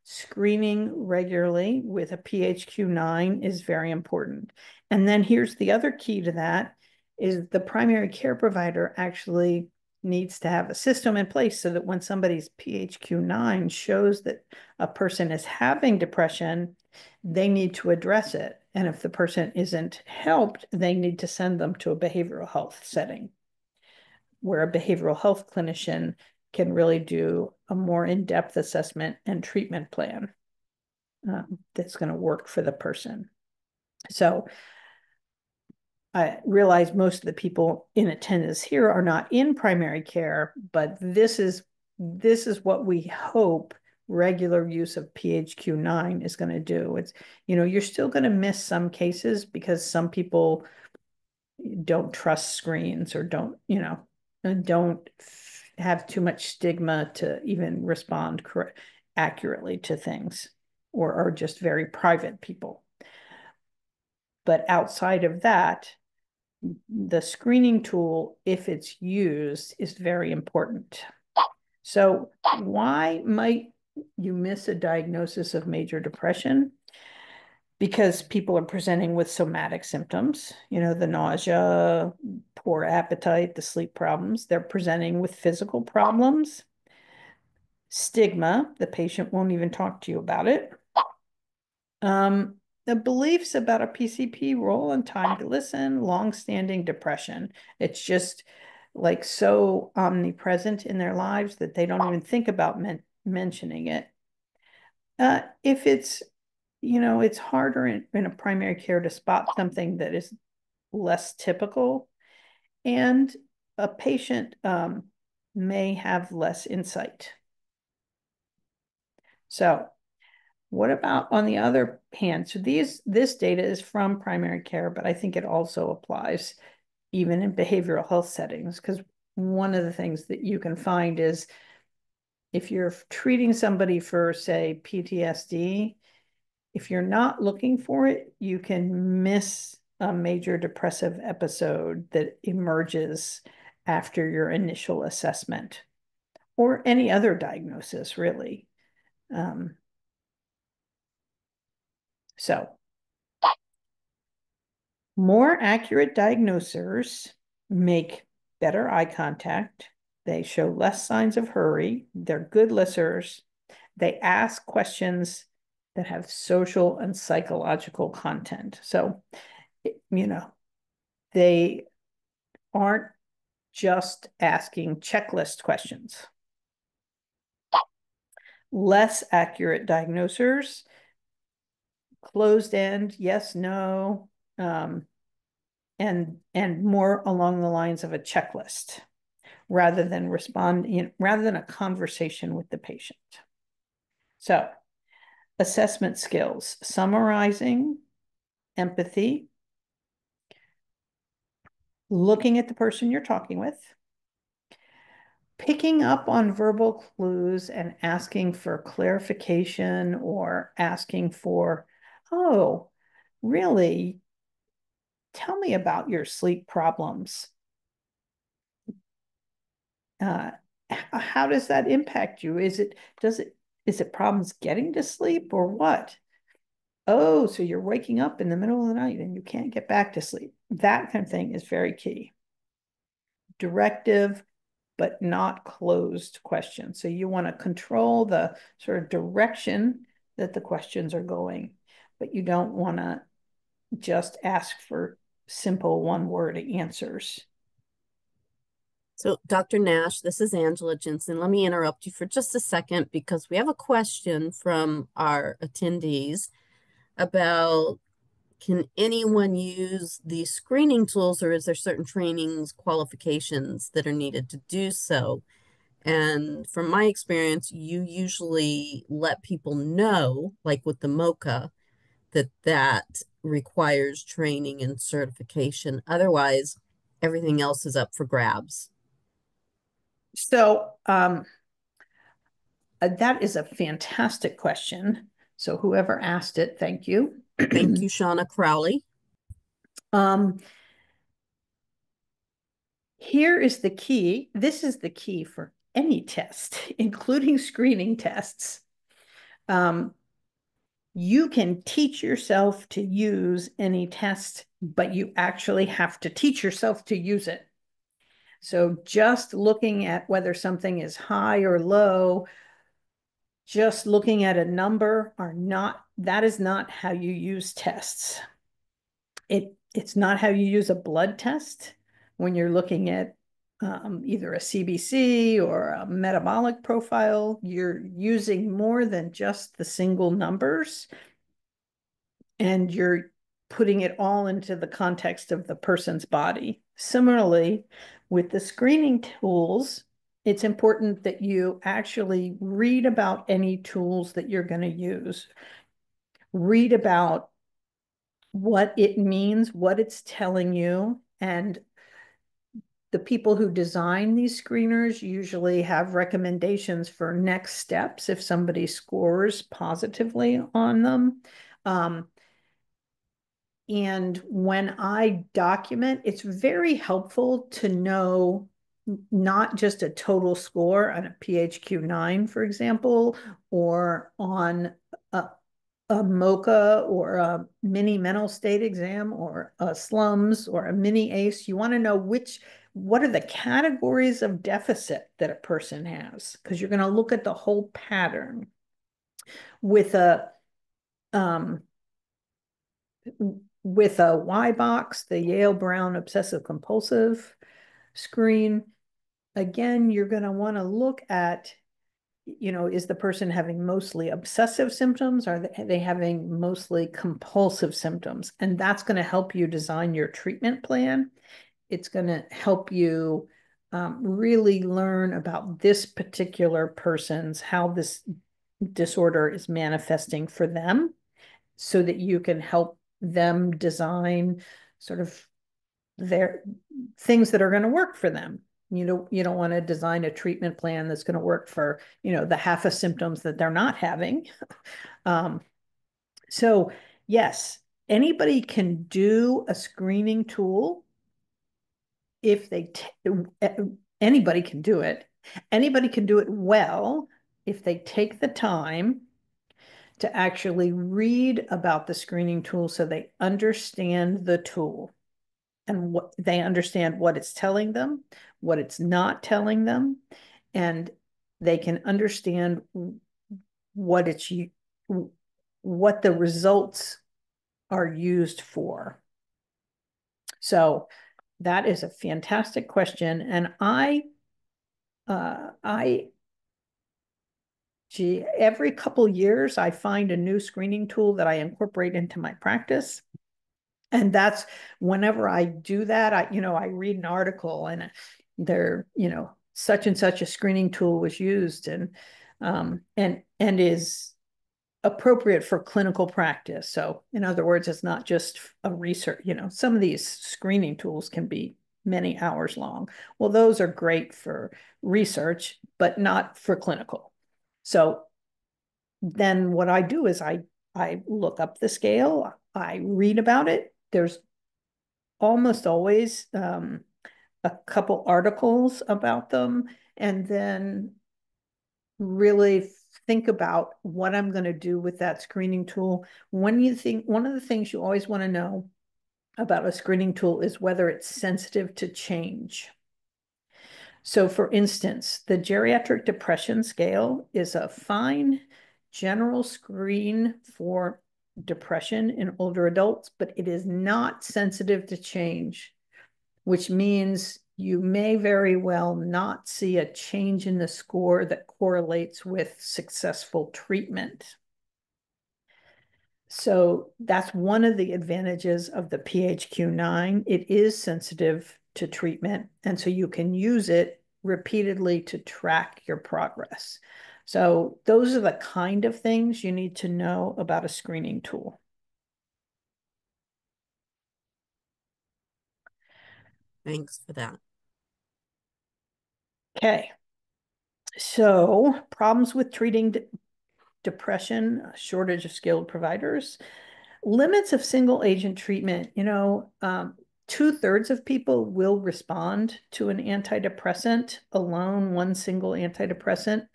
screening regularly with a PHQ-9 is very important. And then here's the other key to that, is the primary care provider actually needs to have a system in place so that when somebody's PHQ-9 shows that a person is having depression, they need to address it. And if the person isn't helped, they need to send them to a behavioral health setting where a behavioral health clinician can really do a more in-depth assessment and treatment plan that's going to work for the person. So I realize most of the people in attendance here are not in primary care, but this is what we hope regular use of PHQ-9 is going to do. It's, you're still going to miss some cases because some people don't trust screens or don't have too much stigma to even respond accurately to things, or are just very private people. But outside of that, the screening tool, if it's used, is very important. So why might you miss a diagnosis of major depression? Because people are presenting with somatic symptoms, the nausea, poor appetite, the sleep problems. They're presenting with physical problems. Stigma, the patient won't even talk to you about it. The beliefs about a PCP role and time to listen, long-standing depression. It's just like so omnipresent in their lives that they don't even think about mentioning it. If it's, it's harder in a primary care to spot something that is less typical, and a patient may have less insight. So what about on the other hand? So this data is from primary care, but I think it also applies even in behavioral health settings, because one of the things that you can find is if you're treating somebody for, say, PTSD, if you're not looking for it, you can miss a major depressive episode that emerges after your initial assessment, or any other diagnosis, really. So more accurate diagnosers make better eye contact. They show less signs of hurry. They're good listeners. They ask questions that have social and psychological content. So, they aren't just asking checklist questions. Less accurate diagnosers, closed end, yes, no, and more along the lines of a checklist rather than rather than a conversation with the patient. So, assessment skills: summarizing, empathy, looking at the person you're talking with, picking up on verbal clues and asking for clarification, or asking for, oh, really? Tell me about your sleep problems. How does that impact you? Is it problems getting to sleep or what? Oh, so you're waking up in the middle of the night and you can't get back to sleep. That kind of thing is very key. Directive, but not closed questions. So you want to control the sort of direction that the questions are going, but you don't want to just ask for simple one-word answers. So, Dr. Nash, this is Angela Jensen. Let me interrupt you for just a second because we have a question from our attendees about, can anyone use these screening tools, or is there certain trainings, qualifications that are needed to do so? And from my experience, you usually let people know, like with the MOCA, that requires training and certification. Otherwise, everything else is up for grabs. So that is a fantastic question. So whoever asked it, thank you. Thank you, Shauna Crowley. Here is the key. This is the key for any test, including screening tests. You can teach yourself to use any test, but you actually have to teach yourself to use it. So just looking at whether something is high or low, just looking at a number that is not how you use tests. It's not how you use a blood test when you're looking at either a CBC or a metabolic profile. You're using more than just the single numbers, and you're putting it all into the context of the person's body. Similarly, with the screening tools, it's important that you actually read about any tools that you're going to use. Read about what it means, what it's telling you, and the people who design these screeners usually have recommendations for next steps if somebody scores positively on them. And when I document, it's very helpful to know not just a total score on a PHQ-9, for example, or on a MOCA or a mini mental state exam or a SLUMS or a mini ACE. You want to know what are the categories of deficit that a person has, because you're going to look at the whole pattern. With a Y box, the Yale Brown Obsessive Compulsive screen, again, you're going to want to look at, is the person having mostly obsessive symptoms? Are they having mostly compulsive symptoms? And that's going to help you design your treatment plan. It's going to help you really learn about this particular person's, how this disorder is manifesting for them, so that you can help them design sort of their things that are going to work for them. You don't want to design a treatment plan that's going to work for, the half of symptoms that they're not having. So yes, anybody can do a screening tool if anybody can do it. Anybody can do it well if they take the time to actually read about the screening tool so they understand the tool and what they understand, what it's telling them, what it's not telling them, and they can understand what the results are used for. So that is a fantastic question. And every couple years, I find a new screening tool that I incorporate into my practice. And that's whenever I do that, I read an article and there, such and such a screening tool was used and is appropriate for clinical practice. So in other words, it's not just a research, some of these screening tools can be many hours long. Well, those are great for research, but not for clinical. So then what I do is I look up the scale, I read about it. There's almost always a couple articles about them, and then really think about what I'm going to do with that screening tool. One of the things you always want to know about a screening tool is whether it's sensitive to change. So for instance, the geriatric depression scale is a fine general screen for depression in older adults, but it is not sensitive to change, which means you may very well not see a change in the score that correlates with successful treatment. So that's one of the advantages of the PHQ-9. It is sensitive to treatment, and so you can use it repeatedly to track your progress. So those are the kind of things you need to know about a screening tool. Thanks for that. Okay. So problems with treating depression, shortage of skilled providers, limits of single agent treatment. 2/3 of people will respond to an antidepressant alone, one single antidepressant.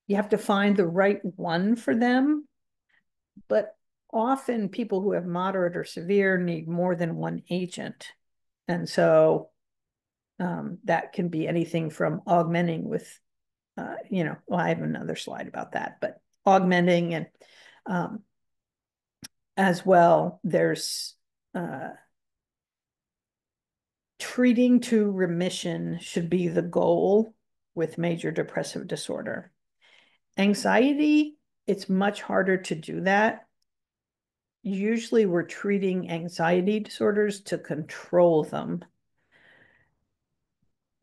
You have to find the right one for them, but often people who have moderate or severe need more than one agent. And so that can be anything from augmenting with, well, I have another slide about that, but augmenting and as well, there's treating to remission should be the goal with major depressive disorder. Anxiety, it's much harder to do that. Usually we're treating anxiety disorders to control them.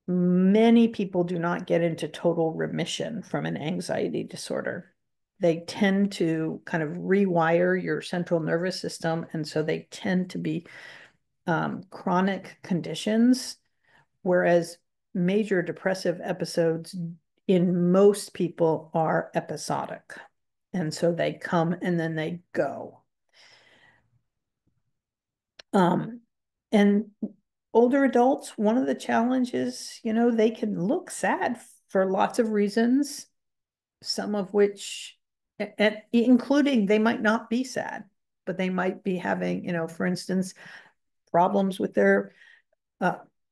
Many people do not get into total remission from an anxiety disorder. They tend to kind of rewire your central nervous system, and so they tend to be chronic conditions, whereas major depressive episodes in most people are episodic. And so they come and then they go. And older adults, one of the challenges, they can look sad for lots of reasons, some of which, including they might not be sad, but they might be having, for instance, problems with their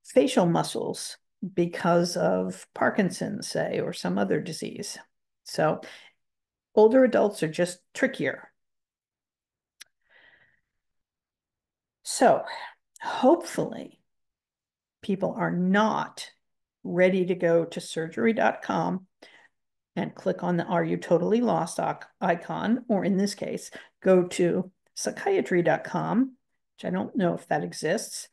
facial muscles because of Parkinson's, say, or some other disease. So older adults are just trickier. So hopefully people are not ready to go to surgery.com and click on the Are You Totally Lost icon, or in this case, go to psychiatry.com, which I don't know if that exists,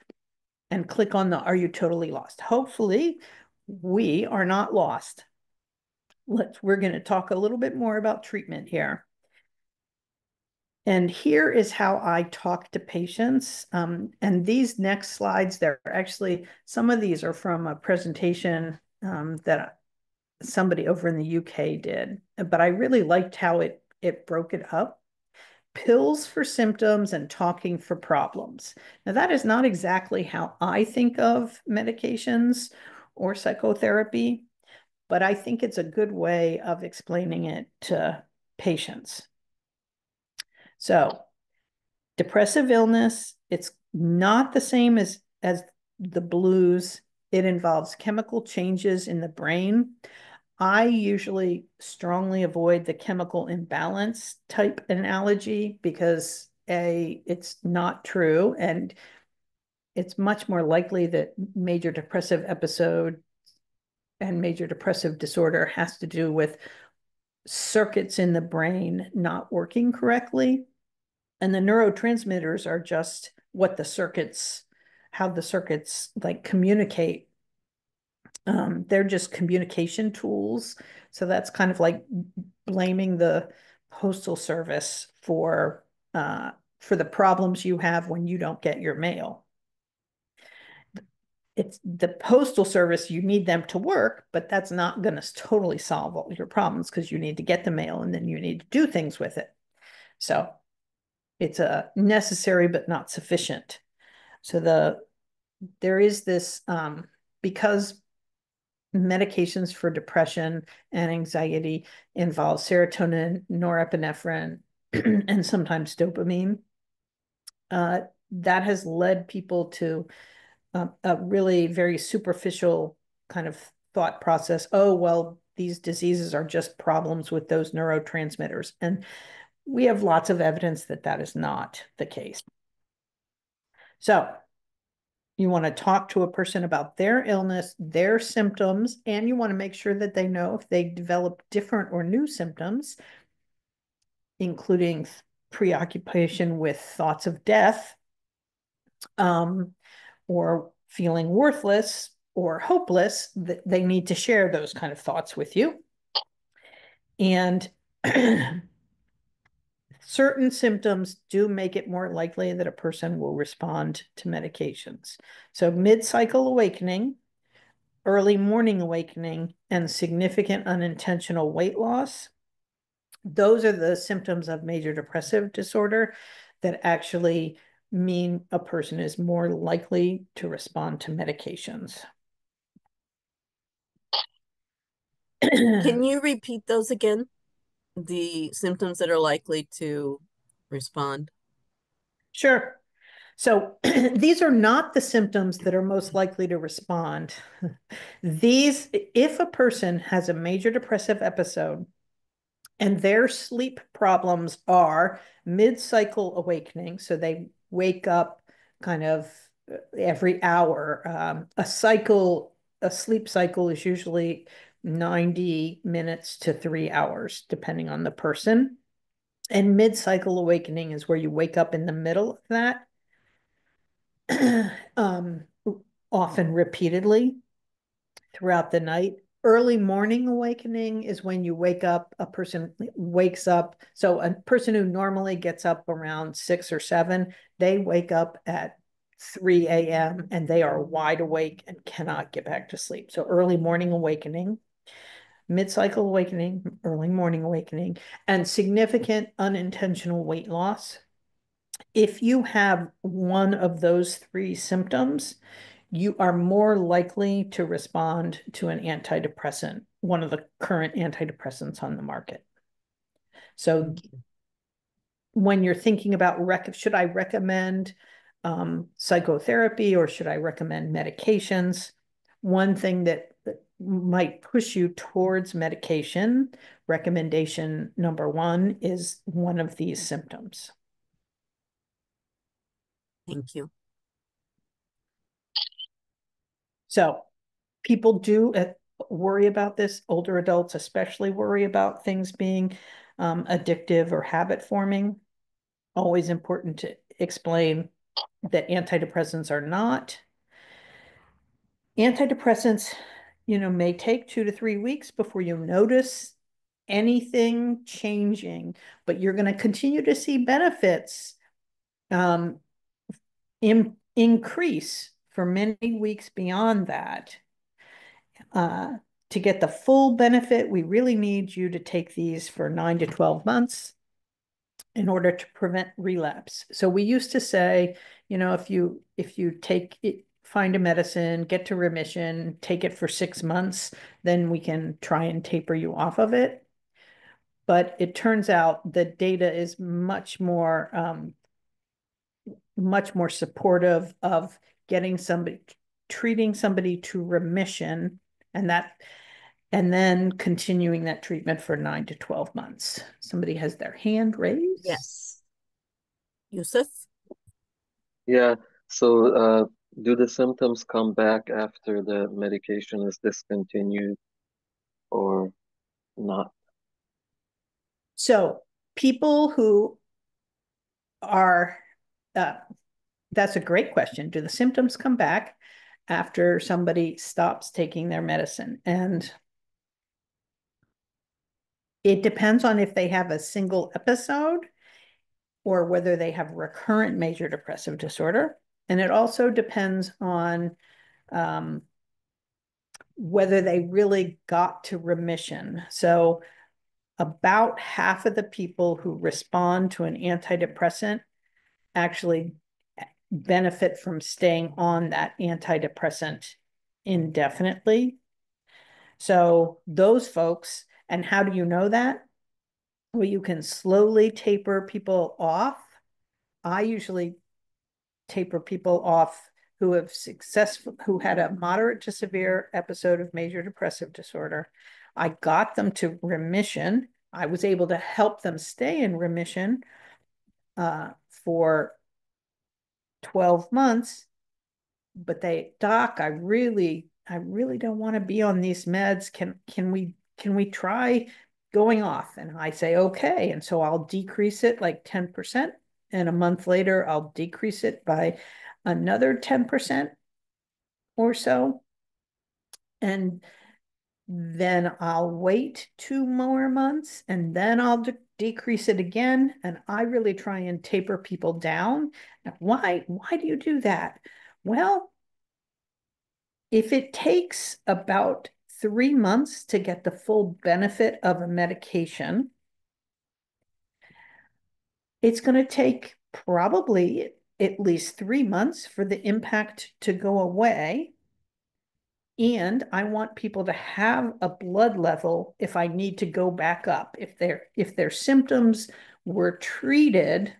and click on the Are You Totally Lost? Hopefully, we are not lost. We're going to talk a little bit more about treatment here. And here is how I talk to patients. And these next slides, they're actually, some of these are from a presentation that somebody over in the UK did. But I really liked how it broke it up. Pills for symptoms and talking for problems. Now, that is not exactly how I think of medications or psychotherapy, but I think it's a good way of explaining it to patients. So, depressive illness, it's not the same as the blues. It involves chemical changes in the brain. I usually strongly avoid the chemical imbalance type analogy because it's not true, and it's much more likely that major depressive episode and major depressive disorder has to do with circuits in the brain not working correctly. And the neurotransmitters are just how the circuits like communicate. They're just communication tools. So that's kind of like blaming the postal service for the problems you have when you don't get your mail. It's the postal service, you need them to work, but that's not going to totally solve all your problems because you need to get the mail and then you need to do things with it. So it's a necessary but not sufficient. So there is this because medications for depression and anxiety involve serotonin, norepinephrine, and sometimes dopamine. That has led people to a really very superficial kind of thought process, oh, well, these diseases are just problems with those neurotransmitters. And we have lots of evidence that that is not the case. So you want to talk to a person about their illness, their symptoms, and you want to make sure that they know if they develop different or new symptoms, including preoccupation with thoughts of death, or feeling worthless or hopeless, that they need to share those kind of thoughts with you. And certain symptoms do make it more likely that a person will respond to medications. So mid-cycle awakening, early morning awakening, and significant unintentional weight loss, those are the symptoms of major depressive disorder that actually mean a person is more likely to respond to medications. Can you repeat those again? The symptoms that are likely to respond? Sure. So these are not the symptoms that are most likely to respond. These, if a person has a major depressive episode and their sleep problems are mid-cycle awakening, so they wake up kind of every hour. A sleep cycle is usually 90 minutes to 3 hours, depending on the person. And mid-cycle awakening is where you wake up in the middle of that, often repeatedly throughout the night. Early morning awakening is when you wake up, a person wakes up. So a person who normally gets up around 6 or 7, they wake up at 3 a.m. and they are wide awake and cannot get back to sleep. So early morning awakening, mid-cycle awakening, early morning awakening, and significant unintentional weight loss. If you have one of those 3 symptoms, you are more likely to respond to an antidepressant, one of the current antidepressants on the market. So when you're thinking about, should I recommend psychotherapy or should I recommend medications? One thing that might push you towards medication, recommendation number 1, is one of these symptoms. Thank you. So people do worry about this. Older adults especially worry about things being addictive or habit forming. Always important to explain that antidepressants are not. Antidepressants, may take 2 to 3 weeks before you notice anything changing, but you're going to continue to see benefits increase for many weeks beyond that. To get the full benefit, we really need you to take these for 9 to 12 months in order to prevent relapse. So we used to say, if you take it, find a medicine, get to remission, take it for 6 months, then we can try and taper you off of it. But it turns out the data is much more supportive of treating somebody to remission, and then continuing that treatment for 9 to 12 months. Somebody has their hand raised. Yes. Yusuf? Yeah, so do the symptoms come back after the medication is discontinued or not? So people who are, that's a great question. Do the symptoms come back after somebody stops taking their medicine? And it depends on if they have a single episode or whether they have recurrent major depressive disorder. And it also depends on whether they really got to remission. So about half of the people who respond to an antidepressant actually benefit from staying on that antidepressant indefinitely. So those folks, and how do you know that? Well, you can slowly taper people off. I usually taper people off who had a moderate to severe episode of major depressive disorder. I got them to remission. I was able to help them stay in remission for 12 months, but doc, I really don't want to be on these meds. Can we try going off? And I say, okay. And so I'll decrease it like 10%. And a month later, I'll decrease it by another 10% or so. And then I'll wait 2 more months and then I'll decrease it again. And I really try and taper people down. Now, why do you do that? Well, if it takes about 3 months to get the full benefit of a medication, it's going to take probably at least 3 months for the impact to go away. And I want people to have a blood level if I need to go back up. If their symptoms were treated,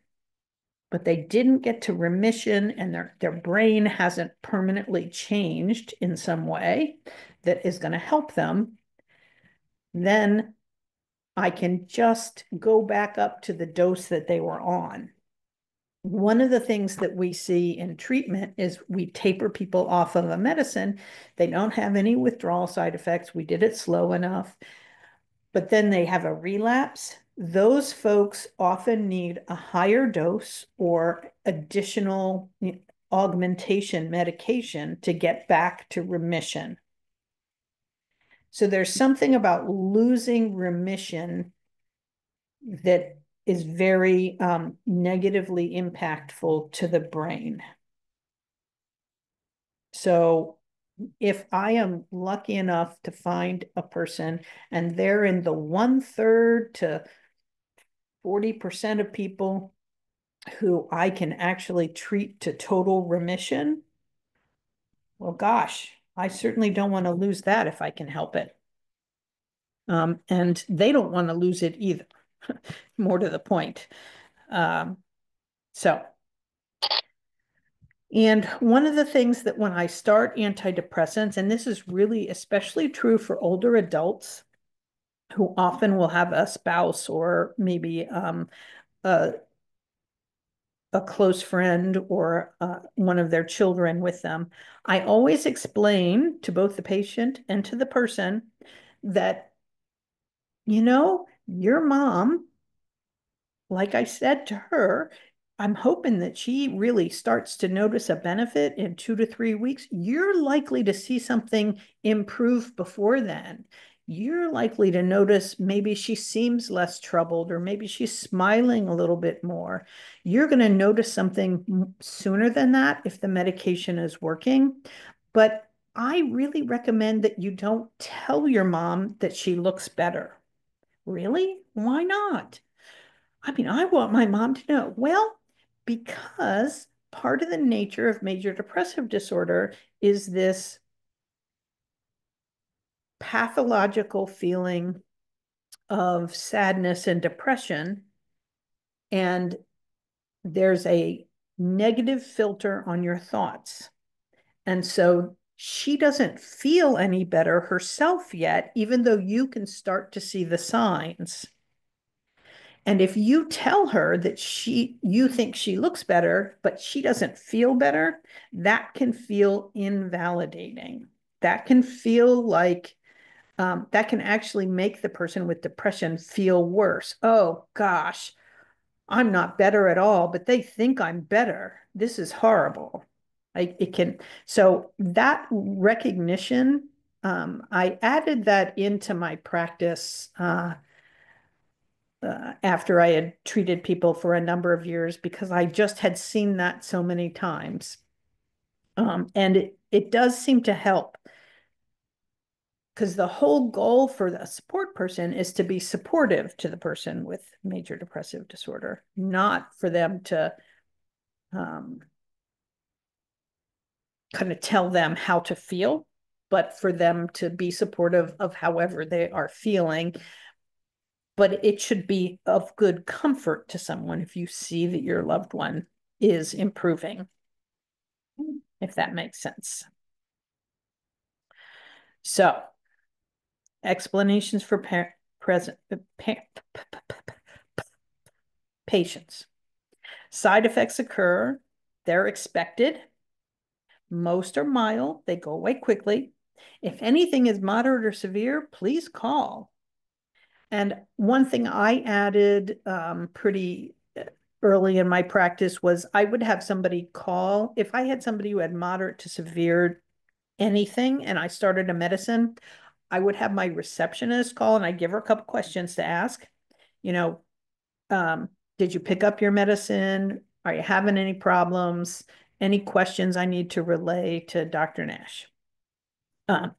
but they didn't get to remission and their brain hasn't permanently changed in some way that is going to help them, then I can just go back up to the dose that they were on. One of the things that we see in treatment is we taper people off of a medicine. They don't have any withdrawal side effects. We did it slow enough, but then they have a relapse. Those folks often need a higher dose or additional augmentation medication to get back to remission. So there's something about losing remission that is very negatively impactful to the brain. So if I am lucky enough to find a person and they're in the 1/3 to 40% of people who I can actually treat to total remission, well, gosh, I certainly don't want to lose that if I can help it. And they don't want to lose it either, more to the point. And one of the things that when I start antidepressants, and this is really especially true for older adults who often will have a spouse or maybe a close friend or one of their children with them, I always explain to both the patient and to the person that, your mom, like I said to her, I'm hoping that she really starts to notice a benefit in 2 to 3 weeks. You're likely to see something improve before then. You're likely to notice maybe she seems less troubled, or maybe she's smiling a little bit more. You're going to notice something sooner than that if the medication is working. But I really recommend that you don't tell your mom that she looks better. Really? Why not? I mean, I want my mom to know. Well, because part of the nature of major depressive disorder is this pathological feeling of sadness and depression. And there's a negative filter on your thoughts. And so she doesn't feel any better herself yet, even though you can start to see the signs. And if you tell her that you think she looks better, but she doesn't feel better, that can feel invalidating. That can feel like, that can actually make the person with depression feel worse. Oh gosh, I'm not better at all, but they think I'm better. This is horrible. So that recognition, I added that into my practice, after I had treated people for a number of years, because I just had seen that so many times. And it does seem to help, because the whole goal for the support person is to be supportive to the person with major depressive disorder, not for them to kind of tell them how to feel, but for them to be supportive of however they are feeling. But it should be of good comfort to someone if you see that your loved one is improving. if that makes sense. So, explanations for patients. Side effects occur, they're expected. Most are mild, they go away quickly. If anything is moderate or severe, please call. And one thing I added pretty early in my practice was I would have somebody call. If I had somebody who had moderate to severe anything and I started a medicine, I would have my receptionist call and I'd give her a couple questions to ask. You know, did you pick up your medicine? Are you having any problems? Any questions I need to relay to Dr. Nash?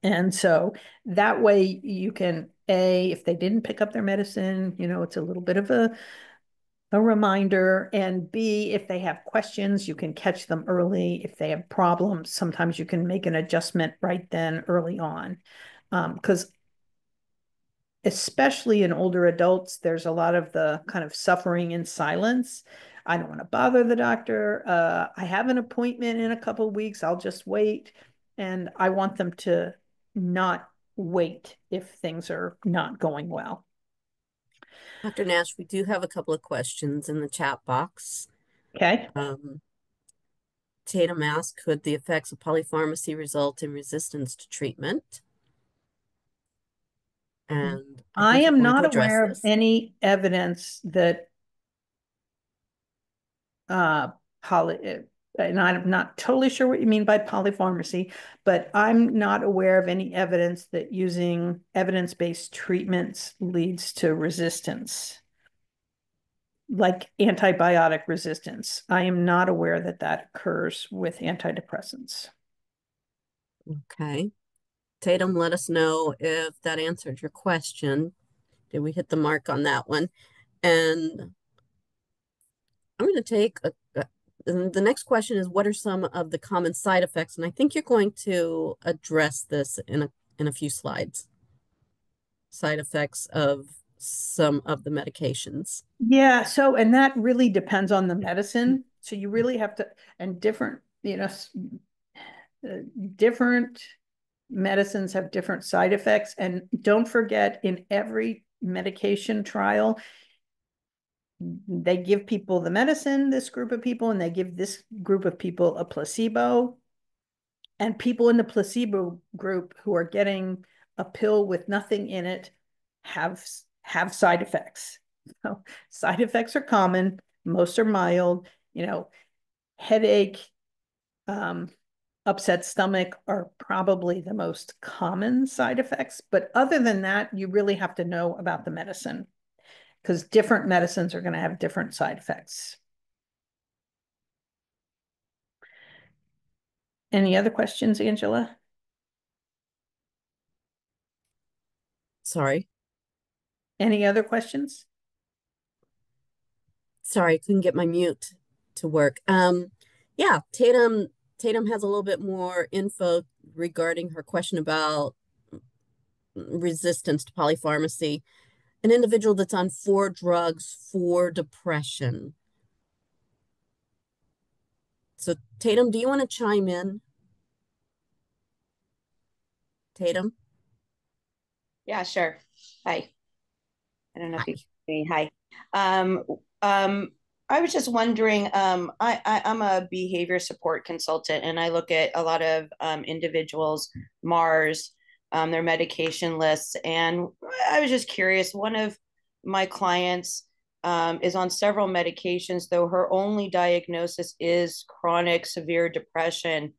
And so that way you can, if they didn't pick up their medicine, it's a little bit of a reminder. And B, if they have questions, you can catch them early. If they have problems, sometimes you can make an adjustment right then early on. Because especially in older adults, there's a lot of the kind of suffering in silence. I don't want to bother the doctor. I have an appointment in a couple of weeks. I'll just wait. And I want them to not wait if things are not going well. Dr. Nash, we do have a couple of questions in the chat box. Okay. Tatum asked, could the effects of polypharmacy result in resistance to treatment? And I am not aware of any evidence that and I'm not totally sure what you mean by polypharmacy, but I'm not aware of any evidence that using evidence-based treatments leads to resistance, like antibiotic resistance. I am not aware that that occurs with antidepressants. Okay. Tatum, let us know if that answered your question. Did we hit the mark on that one? And I'm going to take the next question is, what are some of the common side effects? And I think you're going to address this in a few slides. Side effects of some of the medications. Yeah, so, and that really depends on the medicine. So you really have to, and different, different medicines have different side effects. And don't forget, in every medication trial, they give people the medicine, this group of people, and they give this group of people a placebo. And people in the placebo group who are getting a pill with nothing in it have side effects. So side effects are common. Most are mild. Headache, upset stomach are probably the most common side effects. But other than that, you really have to know about the medicine, because different medicines are going to have different side effects. Any other questions, Angela? Sorry. Any other questions? Sorry, I couldn't get my mute to work. Yeah, Tatum has a little bit more info regarding her question about resistance to polypharmacy. An individual that's on 4 drugs for depression. So Tatum, do you want to chime in? Tatum? Yeah, sure. Hi. I don't know if you can hear me. Hi. I was just wondering, I'm a behavior support consultant, and I look at a lot of individuals, Mars, their medication lists. And I was just curious, one of my clients is on several medications, though her only diagnosis is chronic severe depression.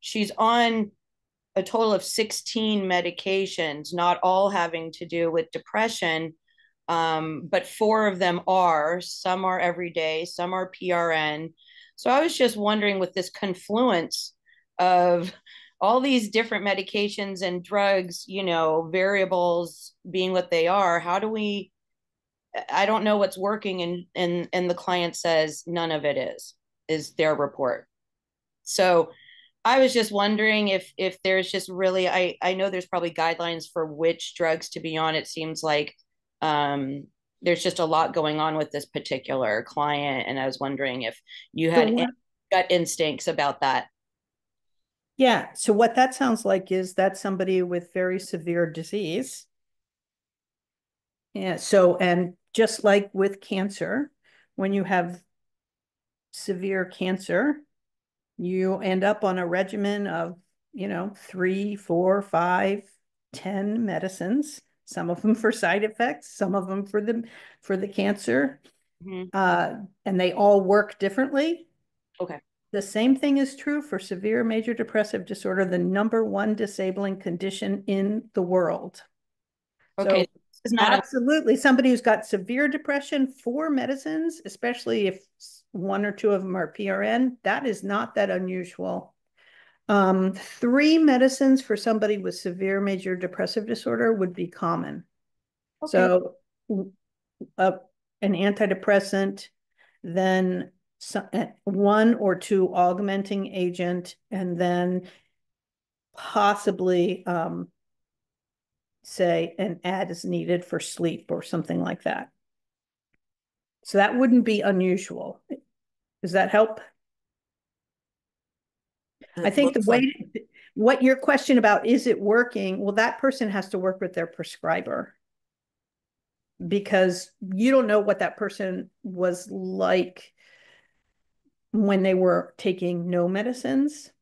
She's on a total of 16 medications, not all having to do with depression, but 4 of them are. Some are every day, some are PRN. So I was just wondering, with this confluence of all these different medications and drugs, variables being what they are, how do we, I don't know what's working, and the client says none of it is their report. So I was just wondering if there's just really, I know there's probably guidelines for which drugs to be on. It seems like there's just a lot going on with this particular client, and I was wondering if you had any gut instincts about that. Yeah. So what that sounds like is that's somebody with very severe disease. Yeah. So, and just like with cancer, when you have severe cancer, you end up on a regimen of, 3, 4, 5, 10 medicines, some of them for side effects, some of them for the cancer. Mhm. And they all work differently. Okay. The same thing is true for severe major depressive disorder, the number one disabling condition in the world. Okay. So This is not absolutely, somebody who's got severe depression, 4 medicines, especially if 1 or 2 of them are PRN, that is not that unusual. 3 medicines for somebody with severe major depressive disorder would be common. okay. So an antidepressant, then 1 or 2 augmenting agent, and then possibly say an ad is needed for sleep or something like that. So that wouldn't be unusual. Does that help? I think the way, what your question about, is it working? Well, that person has to work with their prescriber, because you don't know what that person was like when they were taking no medicines.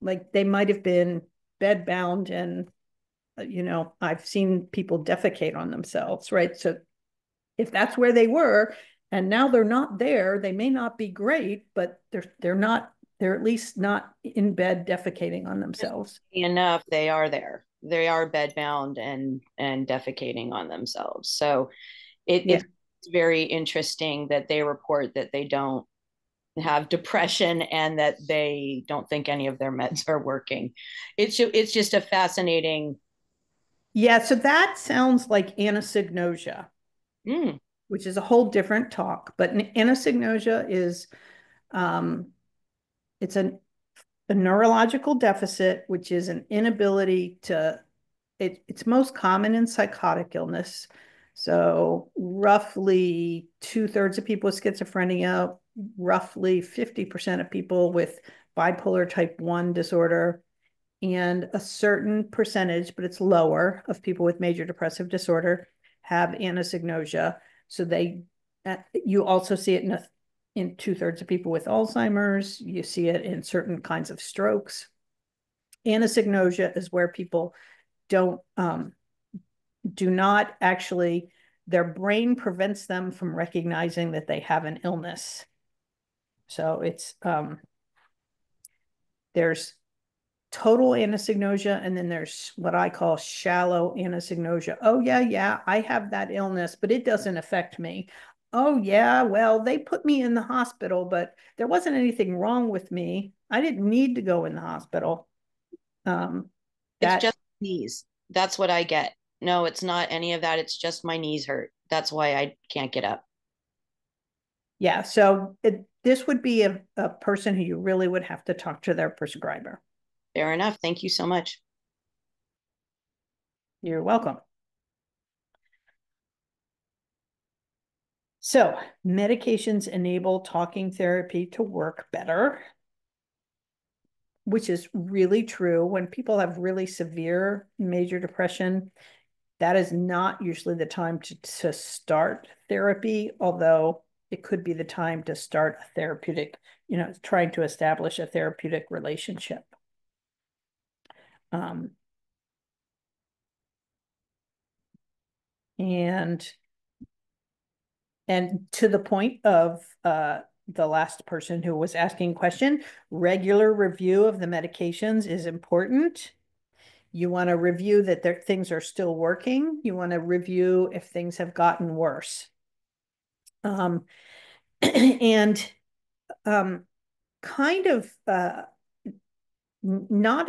Like they might have been bedbound and, I've seen people defecate on themselves, right? So if that's where they were and now they're not there, they may not be great, but they're at least not in bed defecating on themselves. Enough, they are there. They are bedbound and defecating on themselves. So it's very interesting that they report that they don't have depression and that they don't think any of their meds are working. It's just a fascinating. Yeah, so that sounds like anosognosia, Mm. which is a whole different talk. But anosognosia is it's a neurological deficit, which is an inability to. It's most common in psychotic illness. So roughly 2/3 of people with schizophrenia, roughly 50% of people with bipolar type 1 disorder, and a certain percentage, but it's lower, of people with major depressive disorder have anosognosia. So you also see it in 2/3 of people with Alzheimer's. You see it in certain kinds of strokes. Anosognosia is where people do not actually, their brain prevents them from recognizing that they have an illness. So it's there's total anosognosia, and then there's what I call shallow anosognosia. Oh yeah, I have that illness, but it doesn't affect me. Oh yeah, well, they put me in the hospital, but there wasn't anything wrong with me. I didn't need to go in the hospital. It's That just knees. That's what I get. No, it's not any of that. It's just my knees hurt. That's why I can't get up. Yeah, so this would be a person who you really would have to talk to their prescriber. Fair enough. Thank you so much. You're welcome. So medications enable talking therapy to work better, which is really true. When people have really severe major depression, that is not usually the time to start therapy, although it could be the time to start a therapeutic, trying to establish a therapeutic relationship. And to the point of the last person who was asking question, regular review of the medications is important. You want to review that things are still working. You want to review if things have gotten worse. And kind of not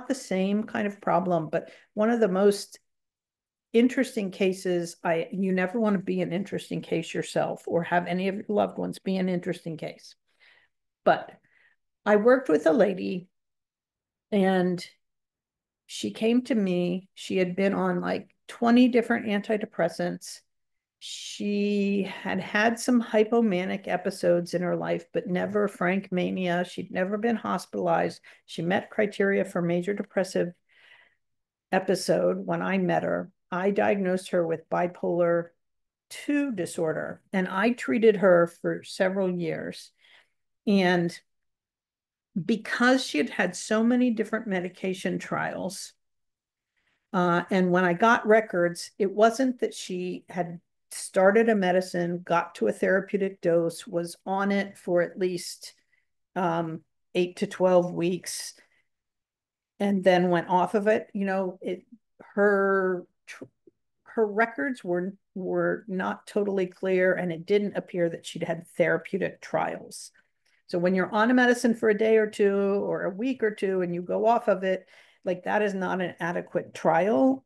the same kind of problem, but one of the most interesting cases, you never want to be an interesting case yourself or have any of your loved ones be an interesting case. But I worked with a lady and she came to me. She had been on like 20 different antidepressants She had had some hypomanic episodes in her life, but never frank mania. She'd never been hospitalized. She met criteria for major depressive episode when I met her. I diagnosed her with bipolar II disorder, and I treated her for several years. And because she had had so many different medication trials, and when I got records, it wasn't that she had started a medicine, got to a therapeutic dose, was on it for at least 8 to 12 weeks, and then went off of it. Her records were not totally clear, and it didn't appear that she'd had therapeutic trials. So when you're on a medicine for a day or two or a week or two and you go off of it, like that is not an adequate trial.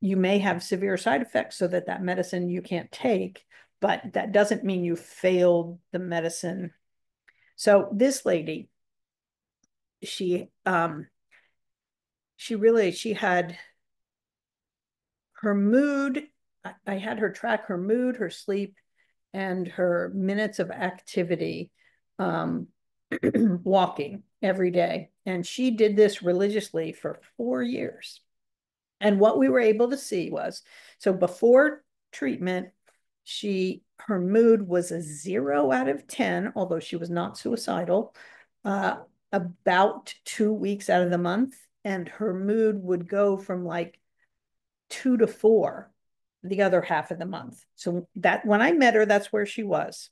You may have severe side effects so that medicine you can't take, but that doesn't mean you failed the medicine. So this lady, she had her mood. I had her track her mood, her sleep, and her minutes of activity, walking every day. And she did this religiously for 4 years. And what we were able to see was, so before treatment, her mood was a 0 out of 10, although she was not suicidal, about 2 weeks out of the month. And her mood would go from like 2 to 4 the other half of the month. So that when I met her, that's where she was.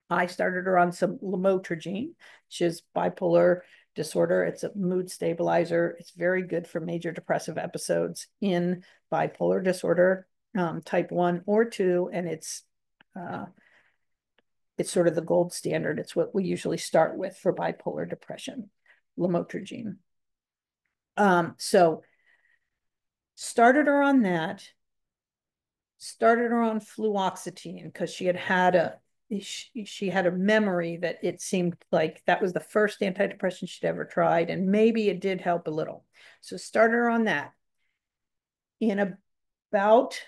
I started her on some lamotrigine, which is bipolar disorder. It's a mood stabilizer. It's very good for major depressive episodes in bipolar disorder, type 1 or 2, and it's sort of the gold standard. It's what we usually start with for bipolar depression, lamotrigine. So started her on that, started her on fluoxetine because she had a memory that it seemed like that was the first antidepressant she'd ever tried, and maybe it did help a little. So started her on that. In about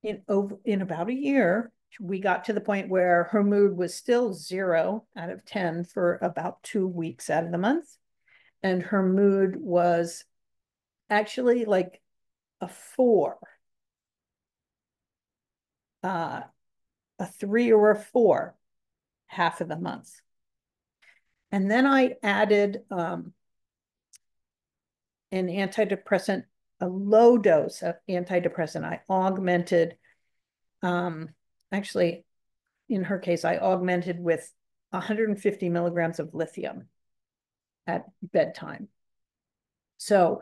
a year, we got to the point where her mood was still 0 out of 10 for about 2 weeks out of the month. And her mood was actually like a 4, a 3 or a 4 half of the month. And then I added an antidepressant, a low dose of antidepressant. I augmented, actually, in her case, I augmented with 150 milligrams of lithium at bedtime. So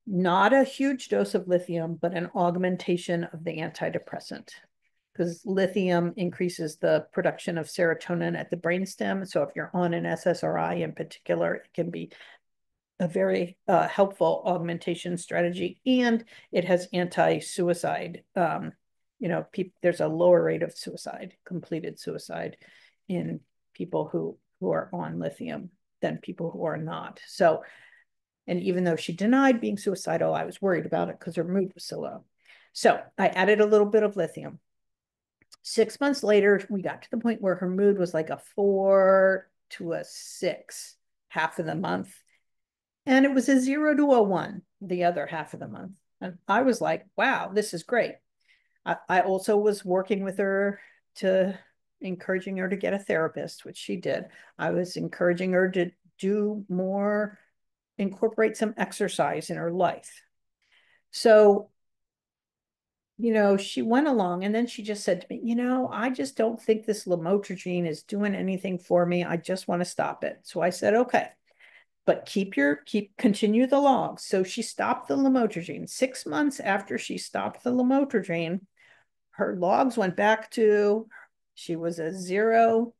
not a huge dose of lithium, but an augmentation of the antidepressant, because lithium increases the production of serotonin at the brainstem. So if you're on an SSRI in particular, it can be a very helpful augmentation strategy, and it has anti-suicide. There's a lower rate of suicide, completed suicide, in people who are on lithium than people who are not. So, and even though she denied being suicidal, I was worried about it because her mood was so low. So I added a little bit of lithium. 6 months later, we got to the point where her mood was like a 4 to a 6 half of the month. And it was a 0 to a 1 the other half of the month. And I was like, wow, this is great. I also was working with her to encouraging her to get a therapist, which she did. I was encouraging her to do more, incorporate some exercise in her life. So, she went along, and then she just said to me, I just don't think this lamotrigine is doing anything for me. I just want to stop it. So I said, okay, but continue the logs. So she stopped the lamotrigine. 6 months after she stopped the lamotrigine, her logs went back to, she was a 0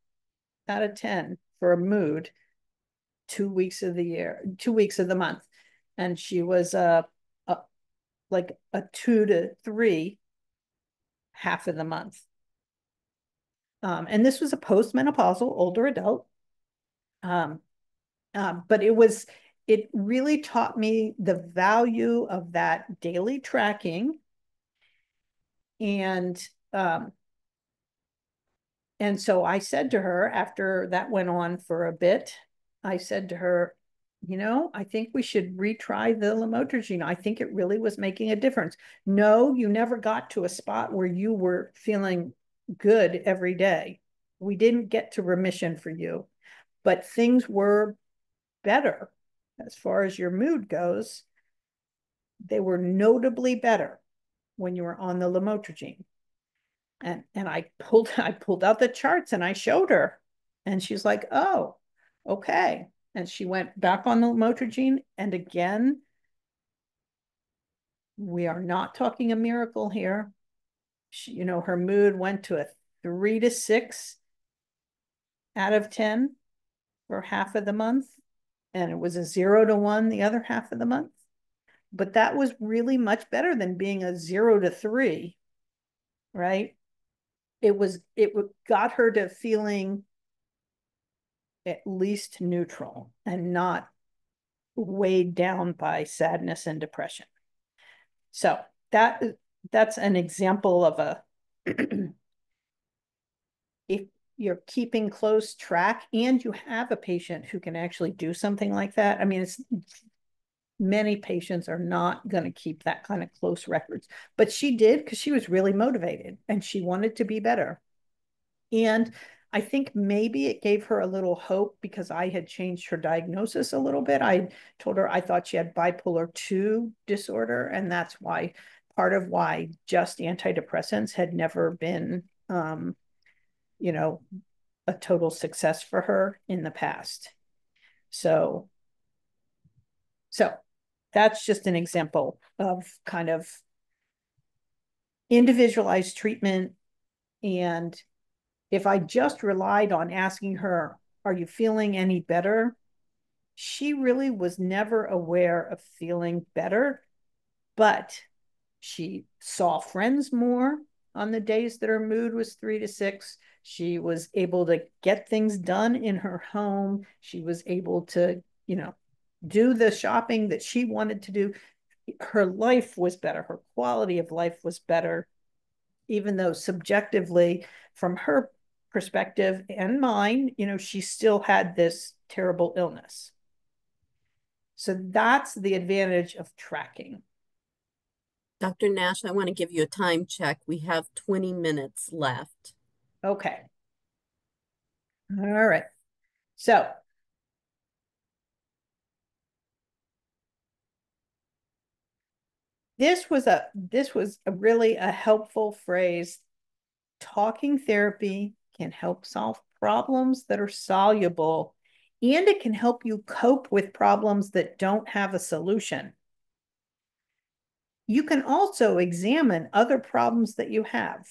out of 10 for a mood 2 weeks of the year, 2 weeks of the month. And she was like a 2 to 3 half of the month. And this was a postmenopausal older adult. But it really taught me the value of that daily tracking And so I said to her, after that went on for a bit, I said to her, I think we should retry the lamotrigine. I think it really was making a difference. No, you never got to a spot where you were feeling good every day. We didn't get to remission for you, but things were better as far as your mood goes. They were notably better when you were on the lamotrigine. And I pulled out the charts and I showed her, and she's like, oh, okay. And she went back on the lamotrigine, and again, we are not talking a miracle here. Her mood went to a 3 to 6 out of 10 for half of the month, and it was a 0 to 1 the other half of the month. But that was really much better than being a 0 to 3, right? It got her to feeling at least neutral and not weighed down by sadness and depression. So that's an example of a if you're keeping close track and you have a patient who can actually do something like that. I mean, many patients are not going to keep that kind of close records, but she did, because she was really motivated and she wanted to be better. And I think maybe it gave her a little hope, because I had changed her diagnosis a little bit. I told her I thought she had bipolar II disorder, and that's part of why just antidepressants had never been, a total success for her in the past. So that's just an example of kind of individualized treatment. And if I just relied on asking her, are you feeling any better? She really was never aware of feeling better, but she saw friends more on the days that her mood was 3 to 6. She was able to get things done in her home. She was able to, do the shopping that she wanted to do. Her life was better. Her quality of life was better, even though subjectively, from her perspective and mine, she still had this terrible illness. So that's the advantage of tracking. Dr. Nash, I want to give you a time check. We have 20 minutes left. Okay. All right. So this was really a helpful phrase. Talking therapy can help solve problems that are soluble, and it can help you cope with problems that don't have a solution. You can also examine other problems that you have.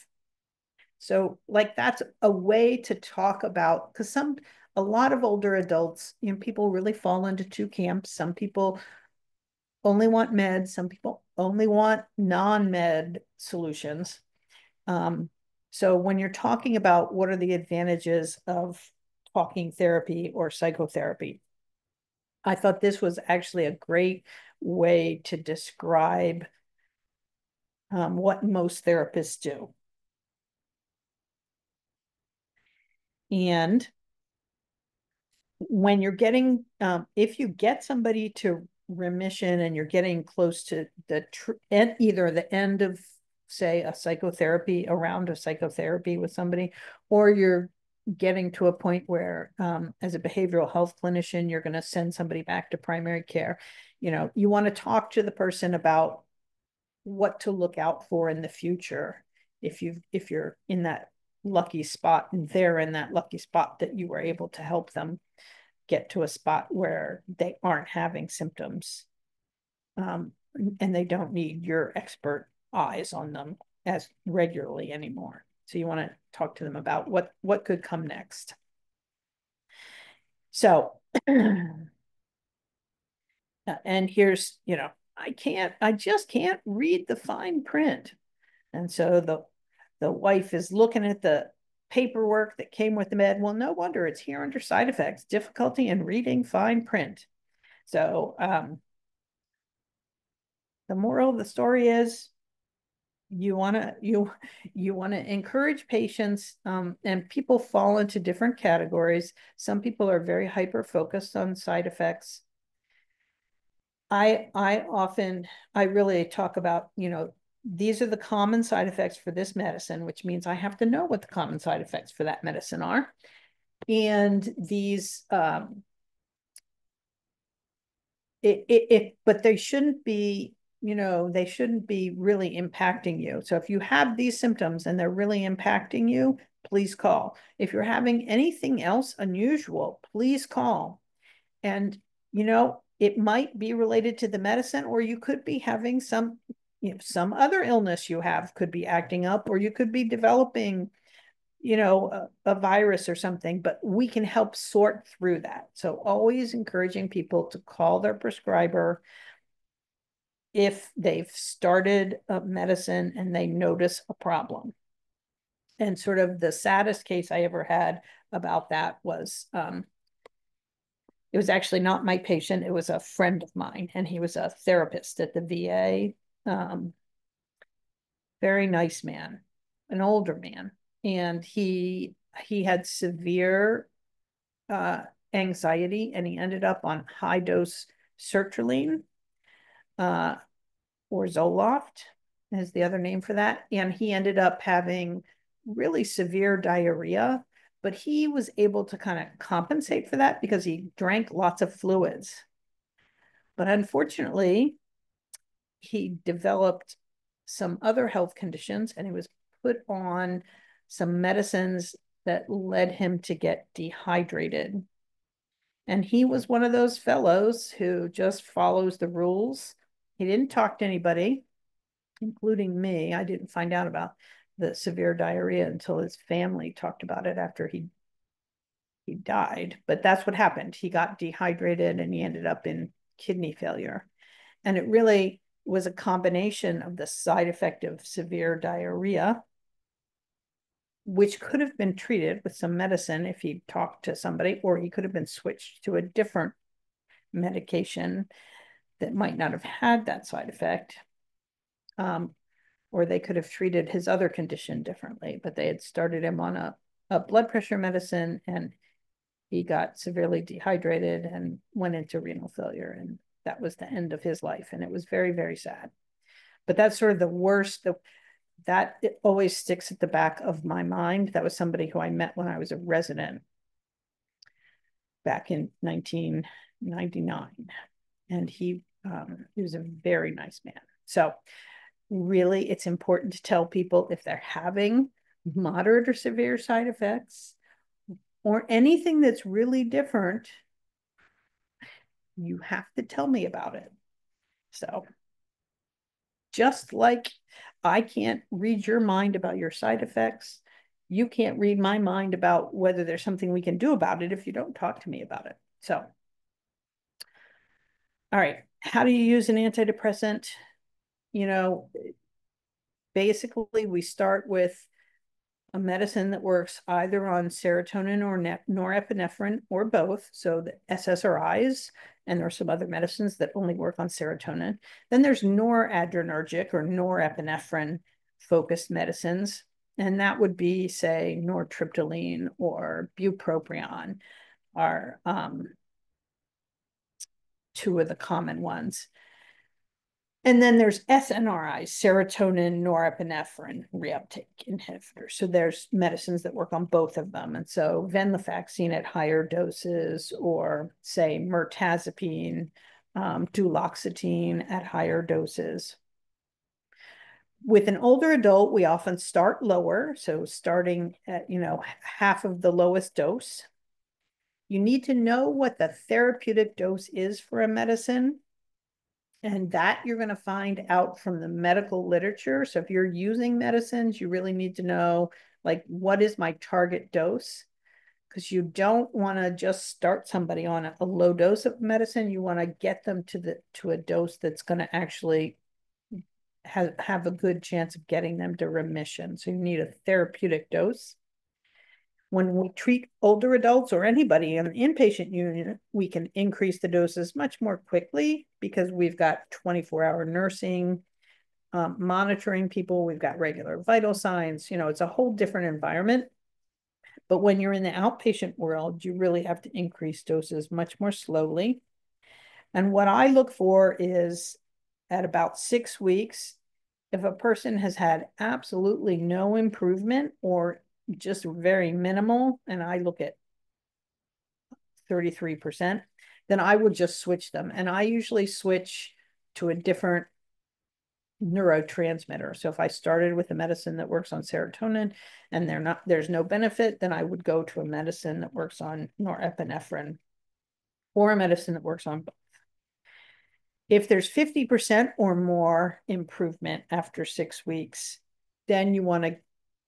So that's a way to talk about, because a lot of older adults, people really fall into two camps. Some people only want meds. Some people only want non-med solutions. So when you're talking about what are the advantages of talking therapy or psychotherapy, I thought this was actually a great way to describe what most therapists do. And when you're getting, if you get somebody to remission and you're getting close to either the end of, say, a psychotherapy, around a psychotherapy with somebody, or you're getting to a point where, as a behavioral health clinician, you're going to send somebody back to primary care. You want to talk to the person about what to look out for in the future if you're in that lucky spot, and they're in that lucky spot that you were able to help them get to a spot where they aren't having symptoms, and they don't need your expert eyes on them as regularly anymore. So you want to talk to them about what could come next. So and here's, I just can't read the fine print. And so the wife is looking at the paperwork that came with the med. Well, no wonder, it's here under side effects, difficulty in reading fine print. So the moral of the story is, you want to encourage patients, and people fall into different categories. Some people are very hyper focused on side effects. I really talk about, these are the common side effects for this medicine, which means I have to know what the common side effects for that medicine are. And these, but they shouldn't be, they shouldn't be really impacting you. So if you have these symptoms and they're really impacting you, please call. If you're having anything else unusual, please call. And, it might be related to the medicine, or you could be having some other illness you have could be acting up, or you could be developing, a virus or something, but we can help sort through that. So always encouraging people to call their prescriber if they've started a medicine and they notice a problem. And sort of the saddest case I ever had about that was, it was actually not my patient. It was a friend of mine, and he was a therapist at the VA. Very nice man, an older man. And he had severe anxiety, and he ended up on high dose sertraline, or Zoloft is the other name for that. And he ended up having really severe diarrhea, but he was able to kind of compensate for that because he drank lots of fluids. But unfortunately, he developed some other health conditions, and he was put on some medicines that led him to get dehydrated. And he was one of those fellows who just follows the rules. He didn't talk to anybody, including me. I didn't find out about the severe diarrhea until his family talked about it after he died. But that's what happened. He got dehydrated and he ended up in kidney failure. And it really was a combination of the side effect of severe diarrhea, which could have been treated with some medicine if he talked to somebody, or he could have been switched to a different medication that might not have had that side effect. Or they could have treated his other condition differently, but they had started him on a blood pressure medicine, and he got severely dehydrated and went into renal failure. And that was the end of his life. And it was very, very sad. But that's sort of the worst. That it always sticks at the back of my mind. That was somebody who I met when I was a resident back in 1999. And he was a very nice man. So really, it's important to tell people if they're having moderate or severe side effects or anything that's really different, you have to tell me about it. So just like I can't read your mind about your side effects, you can't read my mind about whether there's something we can do about it if you don't talk to me about it. So, all right, how do you use an antidepressant? Basically, we start with a medicine that works either on serotonin or norepinephrine or both. So the SSRIs, and there are some other medicines that only work on serotonin. Then there's noradrenergic or norepinephrine focused medicines. And that would be, say, nortriptyline or bupropion are two of the common ones. And then there's SNRIs, serotonin norepinephrine reuptake inhibitors. So there's medicines that work on both of them. And so venlafaxine at higher doses, or say mirtazapine, duloxetine at higher doses. With an older adult, we often start lower. So starting at, half of the lowest dose. You need to know what the therapeutic dose is for a medicine. And that you're going to find out from the medical literature. So if you're using medicines, you really need to know, like, what is my target dose? Because you don't want to just start somebody on a low dose of medicine. You want to get them to a dose that's going to actually have a good chance of getting them to remission. So you need a therapeutic dose. When we treat older adults or anybody in an inpatient unit, we can increase the doses much more quickly because we've got 24-hour nursing. monitoring people. We've got regular vital signs. You know, it's a whole different environment. But when you're in the outpatient world, you really have to increase doses much more slowly. And what I look for is at about 6 weeks, if a person has had absolutely no improvement or just very minimal, and I look at 33%, then I would just switch them. And I usually switch to a different neurotransmitter. So if I started with a medicine that works on serotonin and there's no benefit, then I would go to a medicine that works on norepinephrine or a medicine that works on both. If there's 50% or more improvement after 6 weeks, then you want to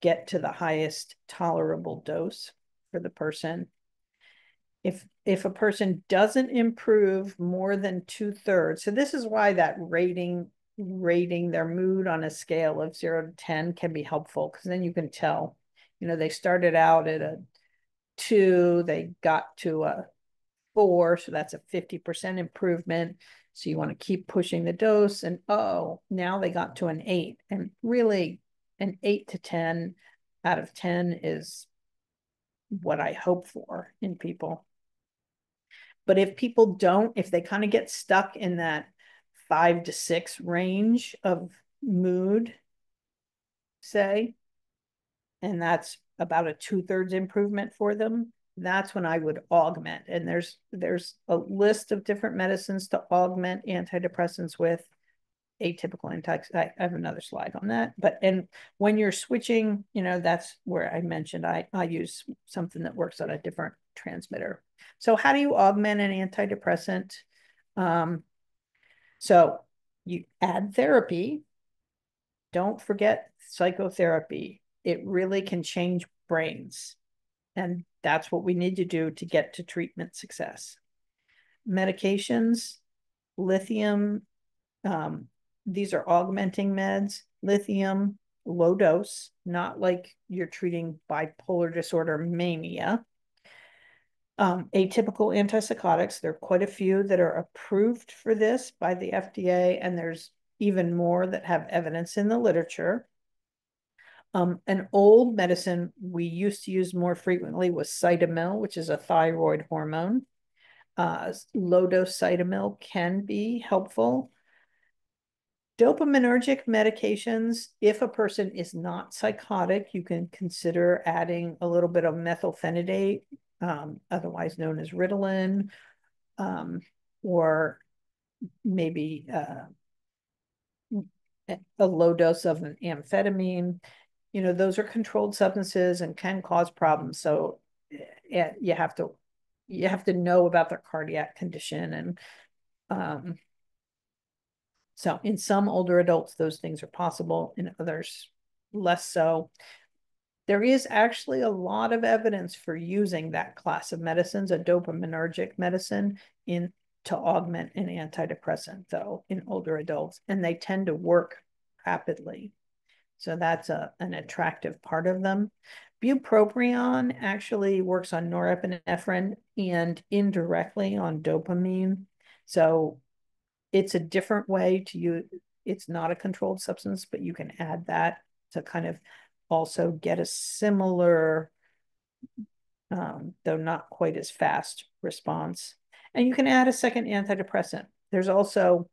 get to the highest tolerable dose for the person. If a person doesn't improve more than 2/3, so this is why that rating their mood on a scale of 0 to 10 can be helpful, because then you can tell, you know, they started out at a 2, they got to a 4, so that's a 50% improvement. So you want to keep pushing the dose, and oh, now they got to an 8, and really an 8 to 10 out of 10 is what I hope for in people. But if people don't, if they kind of get stuck in that 5 to 6 range of mood, say, and that's about a 2/3 improvement for them, that's when I would augment. And there's a list of different medicines to augment antidepressants with. Atypical I have another slide on that. And when you're switching, you know, that's where I mentioned I use something that works on a different transmitter. So how do you augment an antidepressant? So you add therapy. Don't forget psychotherapy. It really can change brains. And that's what we need to do to get to treatment success. Medications, lithium, these are augmenting meds, lithium, low dose, not like you're treating bipolar disorder mania. Atypical antipsychotics, there are quite a few that are approved for this by the FDA, and there's even more that have evidence in the literature. An old medicine we used to use more frequently was Cytomel, which is a thyroid hormone. Low dose Cytomel can be helpful. Dopaminergic medications, if a person is not psychotic, you can consider adding a little bit of methylphenidate, otherwise known as Ritalin, or maybe a low dose of an amphetamine. You know, those are controlled substances and can cause problems. So you have to know about their cardiac condition. And so in some older adults, those things are possible. In others, less so. There is actually a lot of evidence for using that class of medicines, a dopaminergic medicine, to augment an antidepressant, though, in older adults, and they tend to work rapidly. So that's an attractive part of them. Bupropion actually works on norepinephrine and indirectly on dopamine. So it's a different way to use. It's not a controlled substance, but you can add that to kind of also get a similar, though not quite as fast response. And you can add a second antidepressant. There's also,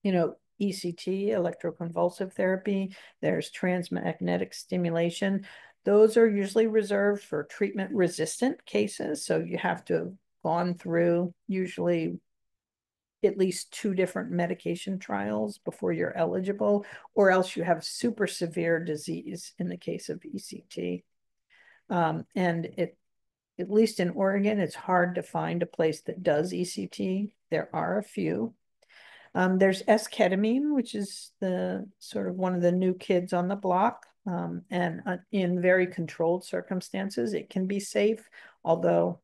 you know, ECT, electroconvulsive therapy. There's transmagnetic stimulation. Those are usually reserved for treatment-resistant cases. So you have to have gone through usually at least 2 different medication trials before you're eligible, or else you have super severe disease in the case of ECT. And at least in Oregon, it's hard to find a place that does ECT. There are a few. There's esketamine, which is the sort of one of the new kids on the block. And in very controlled circumstances, it can be safe. Although,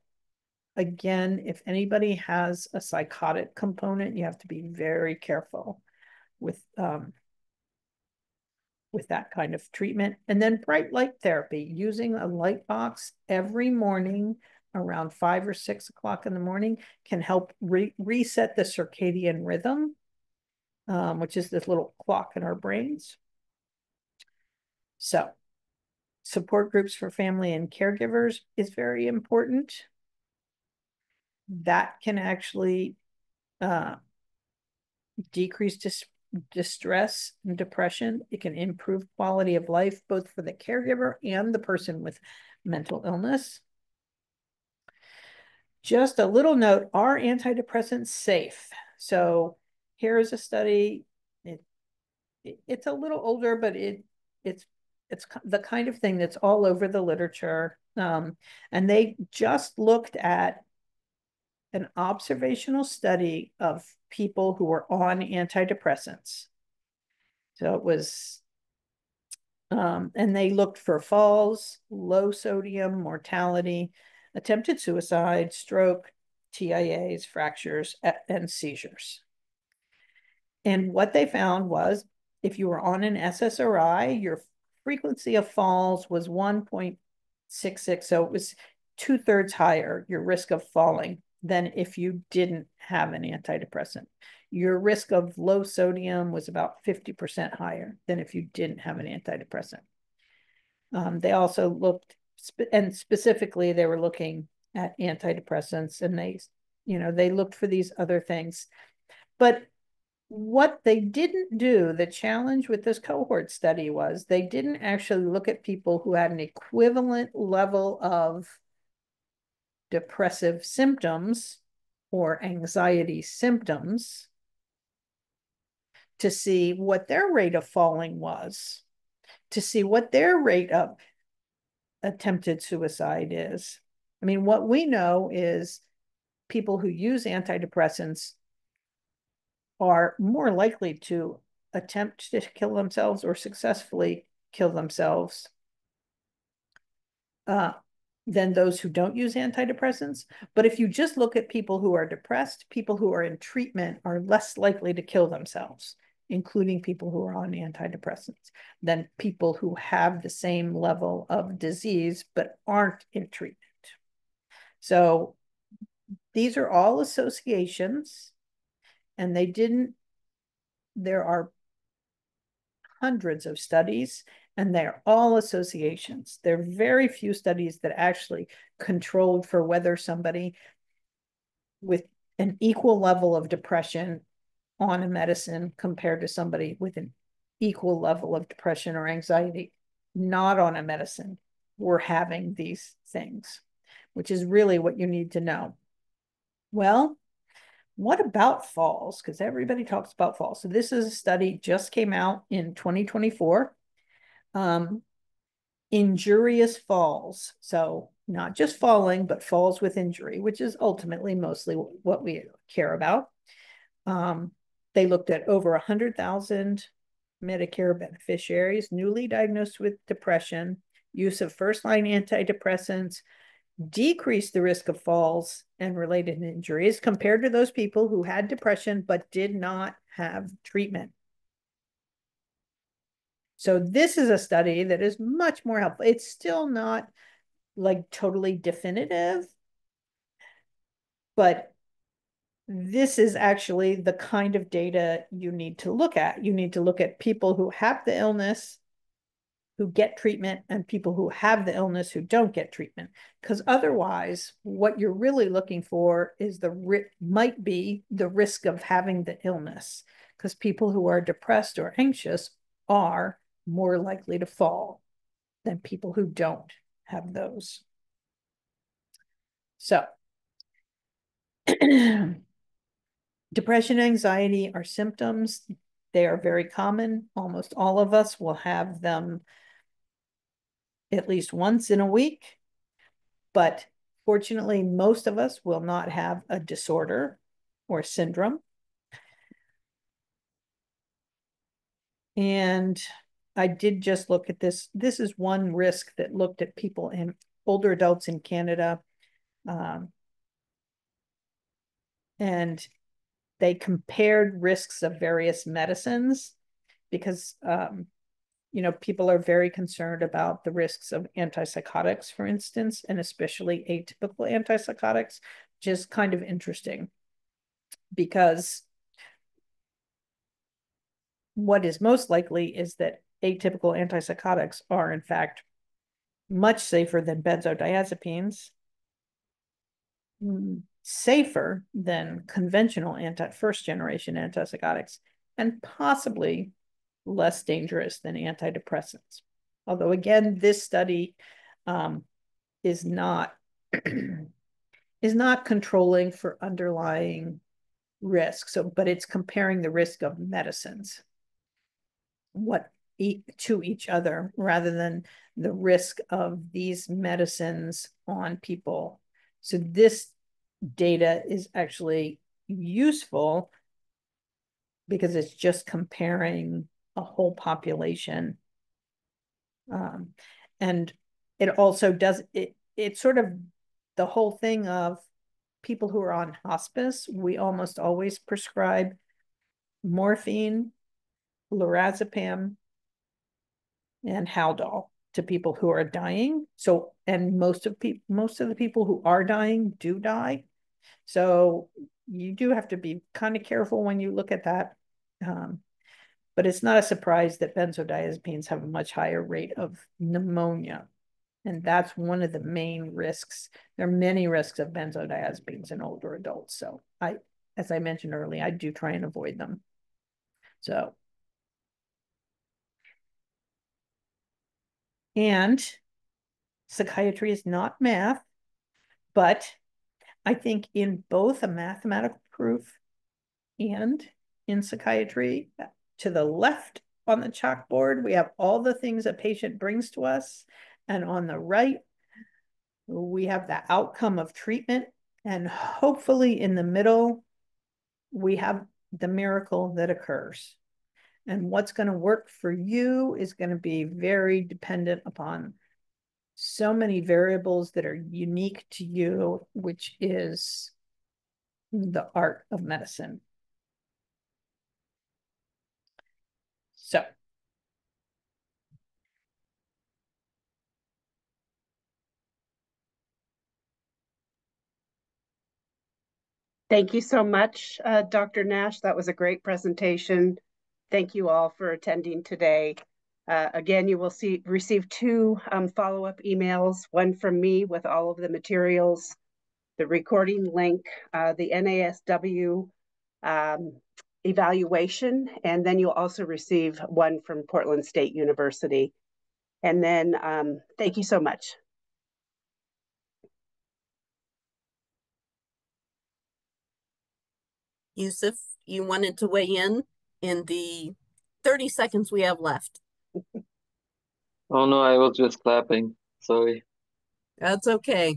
again, if anybody has a psychotic component, you have to be very careful with that kind of treatment. And then bright light therapy, using a light box every morning around 5 or 6 o'clock in the morning can help reset the circadian rhythm. which is this little clock in our brains. So support groups for family and caregivers is very important. That can actually decrease distress and depression. It can improve quality of life, both for the caregiver and the person with mental illness. Just a little note, are antidepressants safe? So here is a study. It's a little older, but it's the kind of thing that's all over the literature. And they just looked at an observational study of people who were on antidepressants. So it was, and they looked for falls, low sodium, mortality, attempted suicide, stroke, TIAs, fractures, and seizures. And what they found was if you were on an SSRI, your frequency of falls was 1.66. So it was 2/3 higher, your risk of falling, than if you didn't have an antidepressant. Your risk of low sodium was about 50% higher than if you didn't have an antidepressant. They also looked, and specifically they were looking at antidepressants, and they looked for these other things. But what they didn't do, the challenge with this cohort study was they didn't actually look at people who had an equivalent level of depressive symptoms or anxiety symptoms to see what their rate of falling was, to see what their rate of attempted suicide is. I mean, what we know is people who use antidepressants are more likely to attempt to kill themselves or successfully kill themselves than those who don't use antidepressants. But if you just look at people who are depressed, people who are in treatment are less likely to kill themselves, including people who are on antidepressants, than people who have the same level of disease but aren't in treatment. So these are all associations, and there are hundreds of studies, and they're all associations. There are very few studies that actually controlled for whether somebody with an equal level of depression on a medicine compared to somebody with an equal level of depression or anxiety not on a medicine were having these things, which is really what you need to know. Well, what about falls? Because everybody talks about falls. So this is a study just came out in 2024. Injurious falls. So not just falling, but falls with injury, which is ultimately mostly what we care about. They looked at over 100,000 Medicare beneficiaries, newly diagnosed with depression, use of first-line antidepressants, decreased the risk of falls and related injuries compared to those people who had depression but did not have treatment. So this is a study that is much more helpful. It's still not like totally definitive, but this is actually the kind of data you need to look at. You need to look at people who have the illness, who get treatment, and people who have the illness who don't get treatment. Because otherwise, what you're really looking for is might be the risk of having the illness. Because people who are depressed or anxious are more likely to fall than people who don't have those. So, depression and anxiety are symptoms. They are very common. Almost all of us will have them at least once in a week, but fortunately, most of us will not have a disorder or syndrome. And I did just look at this. This is one risk that looked at people in older adults in Canada. And they compared risks of various medicines because people are very concerned about the risks of antipsychotics, for instance, and especially atypical antipsychotics, which is kind of interesting because what is most likely is that atypical antipsychotics are in fact much safer than benzodiazepines, safer than conventional first generation antipsychotics, and possibly less dangerous than antidepressants. Although again, this study is not controlling for underlying risk. So, but it's comparing the risk of medicines to each other rather than the risk of these medicines on people. So this data is actually useful because it's just comparing a whole population. And it also does, it's sort of the whole thing of people who are on hospice. We almost always prescribe morphine, lorazepam, and Haldol to people who are dying. So, and most of the people who are dying do die. So you do have to be kind of careful when you look at that. But it's not a surprise that benzodiazepines have a much higher rate of pneumonia. And that's one of the main risks. There are many risks of benzodiazepines in older adults. So as I mentioned earlier, I do try and avoid them. So, and psychiatry is not math, but I think in both a mathematical proof and in psychiatry, to the left on the chalkboard, we have all the things a patient brings to us. And on the right, we have the outcome of treatment. And hopefully in the middle, we have the miracle that occurs. And what's going to work for you is going to be very dependent upon so many variables that are unique to you, which is the art of medicine. So. Thank you so much, Dr. Nash. That was a great presentation. Thank you all for attending today. Again, you will receive two follow-up emails, one from me with all of the materials, the recording link, the NASW evaluation, and then you'll also receive one from Portland State University. And then thank you so much. Yusuf, you wanted to weigh in the 30 seconds we have left. Oh no, I was just clapping. Sorry. That's okay.